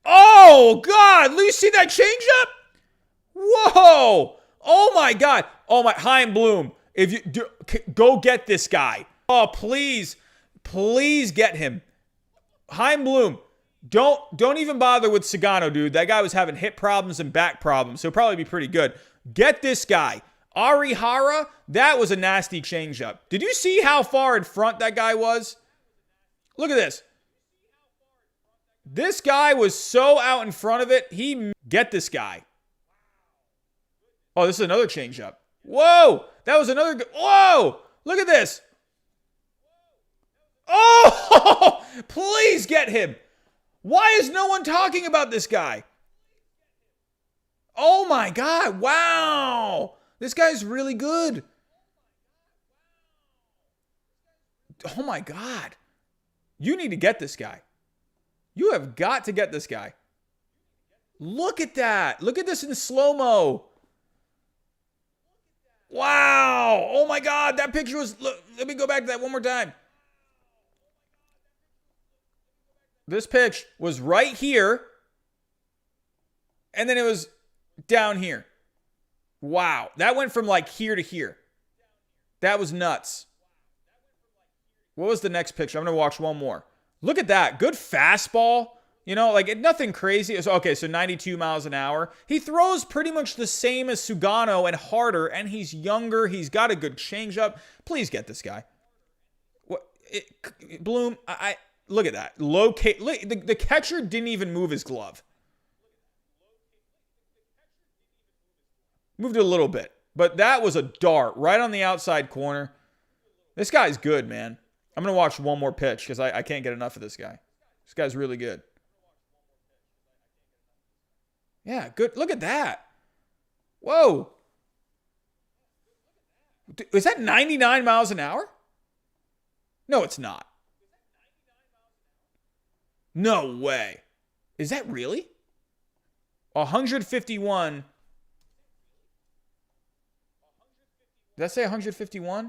A: Oh, God. Do you see that changeup? Whoa. Oh, my God. Oh, my. Chaim Bloom. If you go get this guy. Oh, please. Please get him. Chaim Bloom. Don't even bother with Sagano, dude. That guy was having hip problems and back problems. So he'll probably be pretty good. Get this guy. Arihara, that was a nasty changeup. Did you see how far in front that guy was? Look at this. This guy was so out in front of it. Get this guy. Oh, this is another changeup. Whoa! That was another good. Whoa! Look at this. Oh! Please get him. Why is no one talking about this guy? Oh my God. Wow. This guy's really good. Oh my God. You need to get this guy. You have got to get this guy. Look at that. Look at this in slow-mo. Wow. Oh my God. That picture was... Look, let me go back to that one more time. This pitch was right here. And then it was down here. Wow. That went from like here to here. That was nuts. What was the next picture? I'm going to watch one more. Look at that. Good fastball. You know, like nothing crazy. Okay, so 92 miles an hour. He throws pretty much the same as Sugano and harder, and he's younger. He's got a good changeup. Please get this guy. Bloom, look at that. The catcher didn't even move his glove. Moved it a little bit, but that was a dart right on the outside corner. This guy's good, man. I'm going to watch one more pitch because I can't get enough of this guy. This guy's really good. Yeah, good. Look at that. Whoa. Is that 99 miles an hour? No, it's not. No way. Is that really? 151. Did I say 151?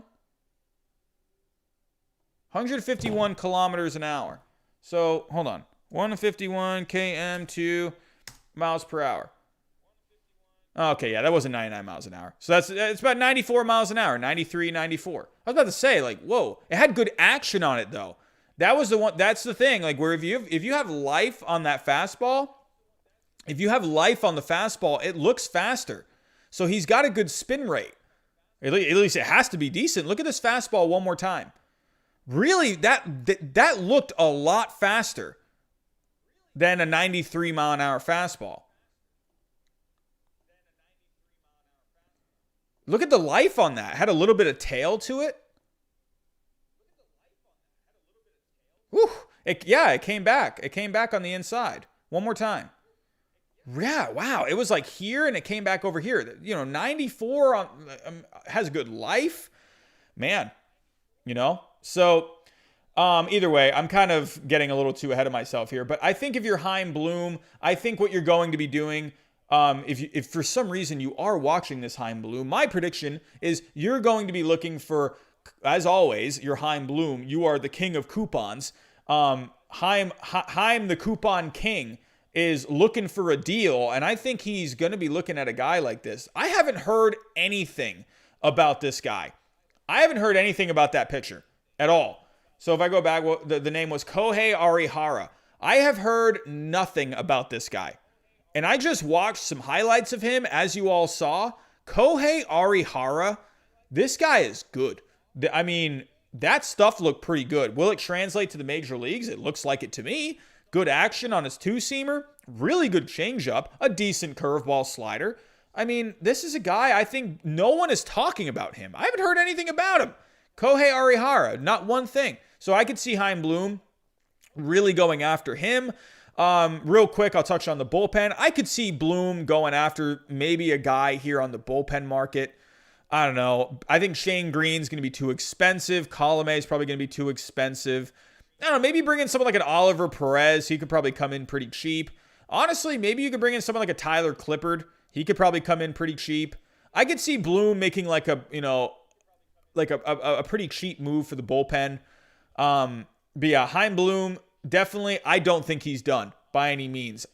A: 151 kilometers an hour. So, hold on. 151 km to miles per hour. Okay, yeah, that wasn't 99 miles an hour. So it's about 94 miles an hour, 93, 94. I was about to say, like, whoa. It had good action on it, though. That was the one. That's the thing. Like, where if you have life on that fastball, if you have life on the fastball, it looks faster. So he's got a good spin rate. At least it has to be decent. Look at this fastball one more time. Really, that looked a lot faster than a 93 mile an hour fastball. Look at the life on that. It had a little bit of tail to it. Whew. It came back. It came back on the inside. One more time. Yeah, wow. It was like here and it came back over here. 94 has good life. Man, So either way, I'm kind of getting a little too ahead of myself here. But I think if you're Chaim Bloom, I think what you're going to be doing, if for some reason you are watching this Chaim Bloom, my prediction is you're going to be looking for, as always, your Chaim Bloom. You are the king of coupons. Chaim the coupon king is looking for a deal, and I think he's going to be looking at a guy like this. I haven't heard anything about this guy. I haven't heard anything about that pitcher at all. So if I go back, the name was Kohei Arihara. I have heard nothing about this guy. And I just watched some highlights of him, as you all saw. Kohei Arihara, this guy is good. I mean, that stuff looked pretty good. Will it translate to the major leagues? It looks like it to me. Good action on his two-seamer. Really good changeup. A decent curveball slider. I mean, this is a guy I think no one is talking about him. I haven't heard anything about him. Kohei Arihara, not one thing. So I could see Chaim Bloom really going after him. Real quick, I'll touch on the bullpen. I could see Bloom going after maybe a guy here on the bullpen market. I don't know. I think Shane Green's going to be too expensive. Colomé is probably going to be too expensive. I don't know. Maybe bring in someone like an Oliver Perez. He could probably come in pretty cheap. Honestly, maybe you could bring in someone like a Tyler Clippard. He could probably come in pretty cheap. I could see Bloom making like a pretty cheap move for the bullpen. But yeah, Chaim Bloom, definitely, I don't think he's done by any means.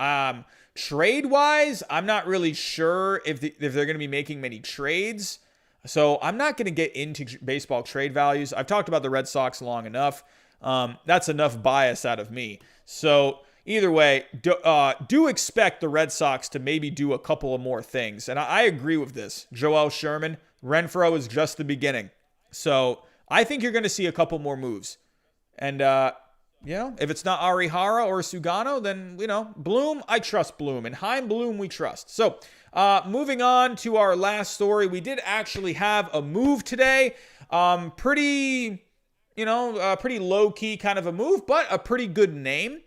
A: Trade-wise, I'm not really sure if they're going to be making many trades. So I'm not going to get into baseball trade values. I've talked about the Red Sox long enough. That's enough bias out of me. So either way, do expect the Red Sox to maybe do a couple of more things. And I agree with this. Joel Sherman, Renfroe is just the beginning. So I think you're going to see a couple more moves. And, if it's not Arihara or Sugano, then, Bloom, I trust Bloom. And Chaim Bloom, we trust. So moving on to our last story. We did actually have a move today. Pretty low-key kind of a move, but a pretty good name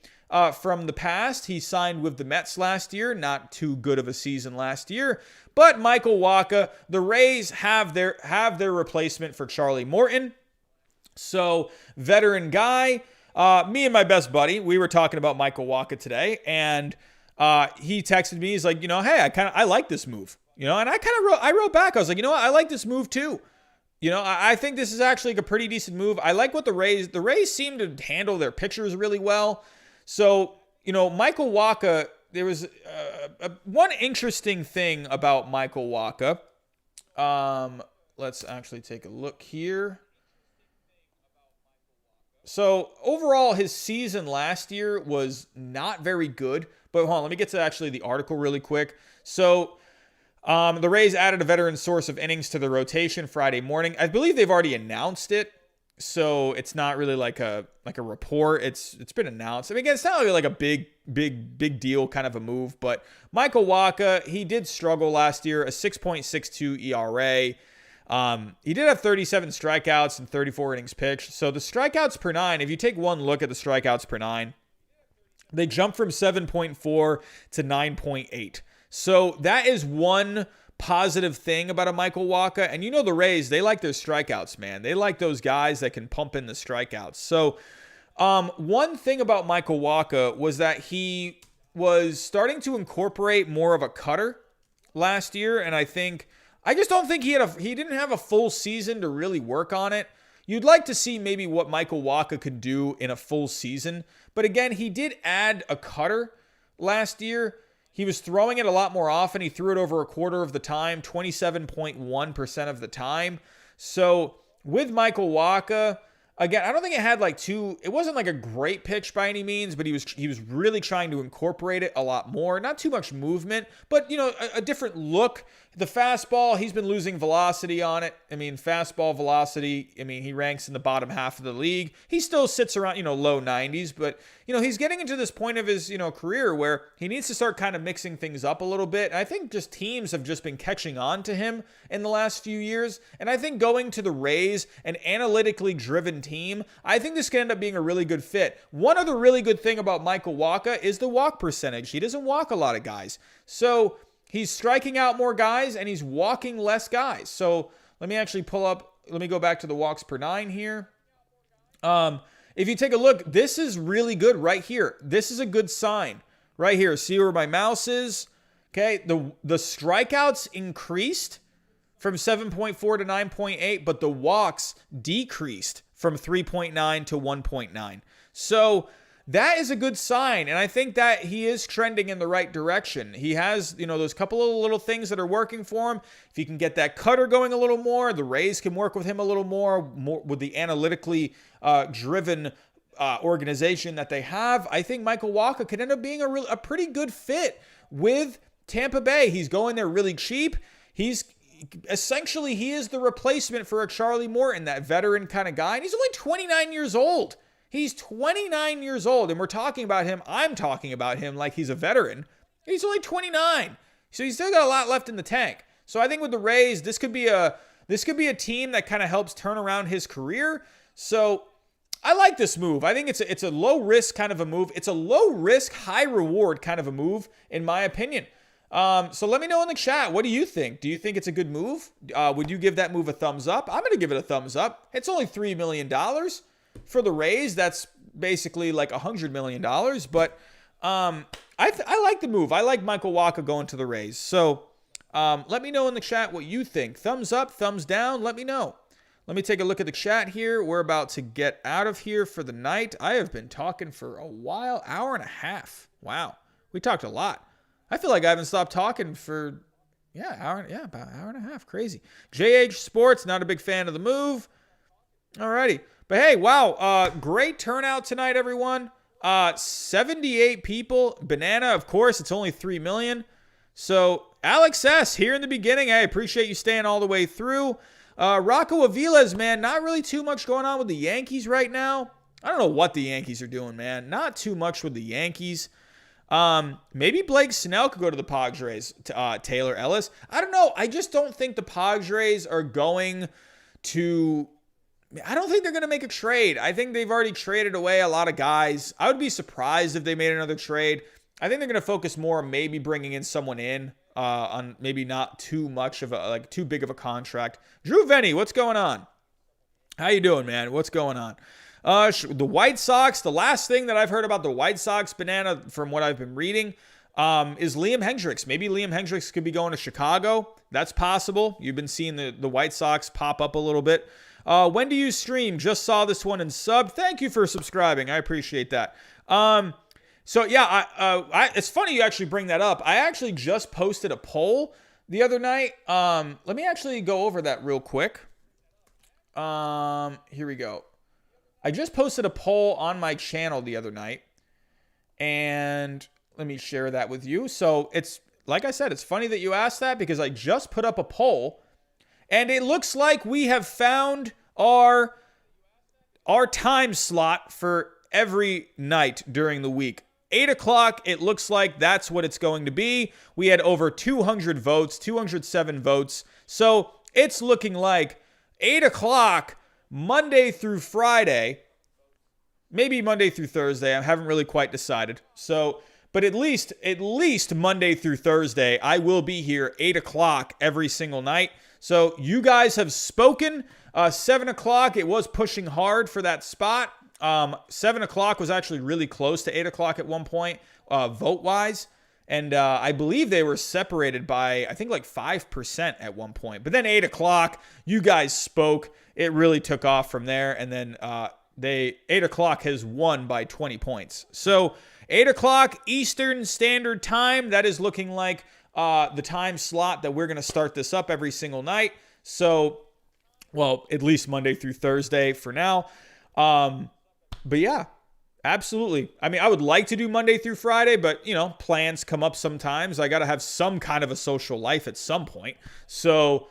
A: from the past. He signed with the Mets last year. Not too good of a season last year. But Michael Wacha, the Rays have their replacement for Charlie Morton. So, veteran guy. Me and my best buddy, we were talking about Michael Wacha today, and he texted me. He's like, hey, I like this move. And I wrote back. I was like, what? I like this move too. I think this is actually a pretty decent move. I like what the Rays seem to handle their pitchers really well. So, Michael Wacha, there was one interesting thing about Michael Wacha. Let's actually take a look here. So, overall, his season last year was not very good. But hold on, let me get to actually the article really quick. So, the Rays added a veteran source of innings to the rotation Friday morning. I believe they've already announced it, so it's not really like a report. It's been announced. I mean, again, it's not really like a big deal kind of a move. But Michael Wacha, he did struggle last year, a 6.62 ERA. He did have 37 strikeouts and 34 innings pitched. So the strikeouts per nine, if you take one look at the strikeouts per nine, they jumped from 7.4 to 9.8. So that is one positive thing about a Michael Wacha. And the Rays, they like their strikeouts, man. They like those guys that can pump in the strikeouts. So one thing about Michael Wacha was that he was starting to incorporate more of a cutter last year. And I just don't think he didn't have a full season to really work on it. You'd like to see maybe what Michael Wacha could do in a full season. But again, he did add a cutter last year. He was throwing it a lot more often. He threw it over a quarter of the time, 27.1% of the time. So with Michael Wacha, again, I don't think it wasn't like a great pitch by any means, but he was really trying to incorporate it a lot more. Not too much movement, but a different look. The fastball, he's been losing velocity on it. I mean, fastball velocity, he ranks in the bottom half of the league. He still sits around, low 90s, but, he's getting into this point of his, career where he needs to start kind of mixing things up a little bit. And I think just teams have just been catching on to him in the last few years. And I think going to the Rays, an analytically driven team, team, I think this can end up being a really good fit. One other really good thing about Michael Wacha is the walk percentage. He doesn't walk a lot of guys. So he's striking out more guys and he's walking less guys. So let me actually let me go back to the walks per 9 here. If you take a look, this is really good right here. This is a good sign right here. See where my mouse is? Okay, the strikeouts increased from 7.4 to 9.8, but the walks decreased from 3.9 to 1.9. So that is a good sign, and I think that he is trending in the right direction. He has, those couple of little things that are working for him. If he can get that cutter going a little more, the Rays can work with him a little more with the analytically driven organization that they have. I think Michael Wacha could end up being a pretty good fit with Tampa Bay. He's going there really cheap. He is the replacement for a Charlie Morton, that veteran kind of guy. And he's only 29 years old. He's 29 years old. And we're talking about him. I'm talking about him like he's a veteran. He's only 29. So he's still got a lot left in the tank. So I think with the Rays, this could be a team that kind of helps turn around his career. So I like this move. I think it's a low risk kind of a move. It's a low risk, high reward kind of a move, in my opinion. So let me know in the chat. What do you think? Do you think it's a good move? Would you give that move a thumbs up? I'm going to give it a thumbs up. It's only $3 million for the Rays. That's basically like $100 million. But I like the move. I like Michael Wacha going to the Rays. So let me know in the chat what you think. Thumbs up, thumbs down. Let me know. Let me take a look at the chat here. We're about to get out of here for the night. I have been talking for a while, hour and a half. Wow. We talked a lot. I feel like I haven't stopped talking for, about an hour and a half. Crazy. JH Sports, not a big fan of the move. Alrighty. But hey, wow. Great turnout tonight, everyone. 78 people. Banana, of course, it's only 3 million. So, Alex S. here in the beginning. I appreciate you staying all the way through. Rocco Aviles, man, not really too much going on with the Yankees right now. I don't know what the Yankees are doing, man. Not too much with the Yankees. Maybe Blake Snell could go to the Padres, Taylor Ellis. I don't know. I just don't think the Padres are going to... I don't think they're going to make a trade. I think they've already traded away a lot of guys. I would be surprised if they made another trade. I think they're going to focus more on maybe bringing in someone on maybe not too much of too big of a contract. Drew Venny, what's going on? How you doing, man? What's going on? The White Sox, the last thing that I've heard about the White Sox, Banana, from what I've been reading, is Liam Hendricks. Maybe Liam Hendricks could be going to Chicago. That's possible. You've been seeing the White Sox pop up a little bit. When do you stream? Just saw this one and sub. Thank you for subscribing. I appreciate that. So yeah, it's funny you actually bring that up. I actually just posted a poll the other night. Let me actually go over that real quick. Here we go. I just posted a poll on my channel the other night, and let me share that with you. So it's, like I said, it's funny that you asked that because I just put up a poll, and it looks like we have found our time slot for every night during the week. 8 o'clock, it looks like that's what it's going to be. We had over 200 votes, 207 votes. So it's looking like 8 o'clock, Monday through Friday, maybe Monday through Thursday. I haven't really quite decided. So, but at least Monday through Thursday, I will be here 8 o'clock every single night. So you guys have spoken. 7 o'clock, it was pushing hard for that spot. 7 o'clock was actually really close to 8 o'clock at one point, vote-wise. And I believe they were separated by, I think, like 5% at one point. But then 8 o'clock, you guys spoke. It really took off from there. And then 8 o'clock has won by 20 points. So 8 o'clock Eastern Standard Time, that is looking like the time slot that we're going to start this up every single night. So, well, at least Monday through Thursday for now. But yeah, absolutely. I mean, I would like to do Monday through Friday, but, plans come up sometimes. I got to have some kind of a social life at some point. So,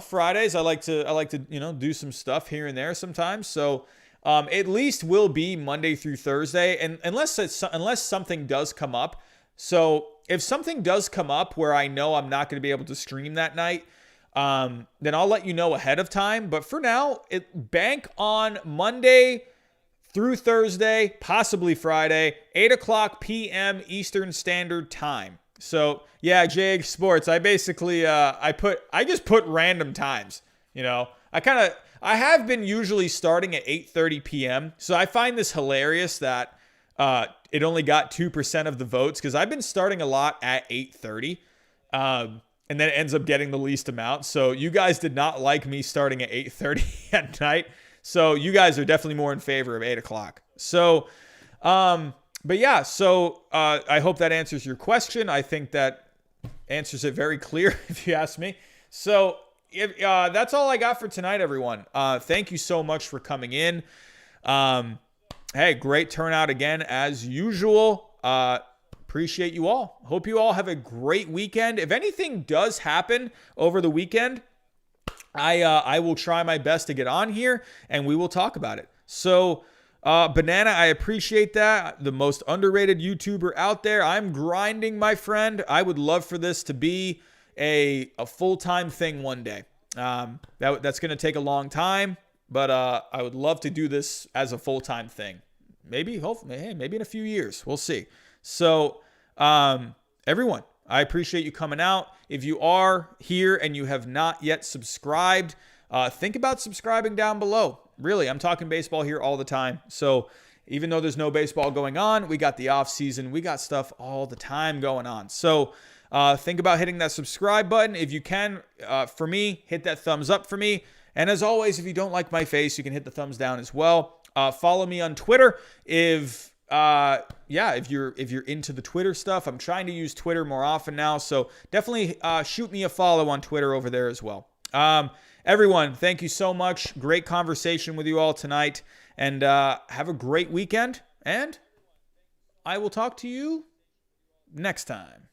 A: Fridays, I like to, do some stuff here and there sometimes. So, at least will be Monday through Thursday. And unless something does come up. So if something does come up where I know I'm not going to be able to stream that night, then I'll let you know ahead of time. But for now, bank on Monday through Thursday, possibly Friday, 8 o'clock p.m. Eastern Standard Time. So yeah, JX Sports. I basically I just put random times. I have been usually starting at 8:30 p.m. So I find this hilarious that it only got 2% of the votes because I've been starting a lot at 8:30. And then it ends up getting the least amount. So you guys did not like me starting at 8:30 at night. So you guys are definitely more in favor of 8 o'clock. So, but yeah, so I hope that answers your question. I think that answers it very clear if you ask me. So that's all I got for tonight, everyone. Thank you so much for coming in. Hey, great turnout again, as usual. Appreciate you all. Hope you all have a great weekend. If anything does happen over the weekend, I will try my best to get on here and we will talk about it. So, Banana, I appreciate that. The most underrated YouTuber out there. I'm grinding, my friend. I would love for this to be a full-time thing one day. That's going to take a long time, but I would love to do this as a full-time thing. Hopefully, maybe in a few years. We'll see. So, everyone, I appreciate you coming out. If you are here and you have not yet subscribed, think about subscribing down below. Really, I'm talking baseball here all the time. So even though there's no baseball going on, we got the off season. We got stuff all the time going on. So think about hitting that subscribe button. If you can, for me, hit that thumbs up for me. And as always, if you don't like my face, you can hit the thumbs down as well. Follow me on Twitter if you're into the Twitter stuff. I'm trying to use Twitter more often now, so definitely shoot me a follow on Twitter over there as well. Everyone, thank you so much. Great conversation with you all tonight, and have a great weekend, and I will talk to you next time.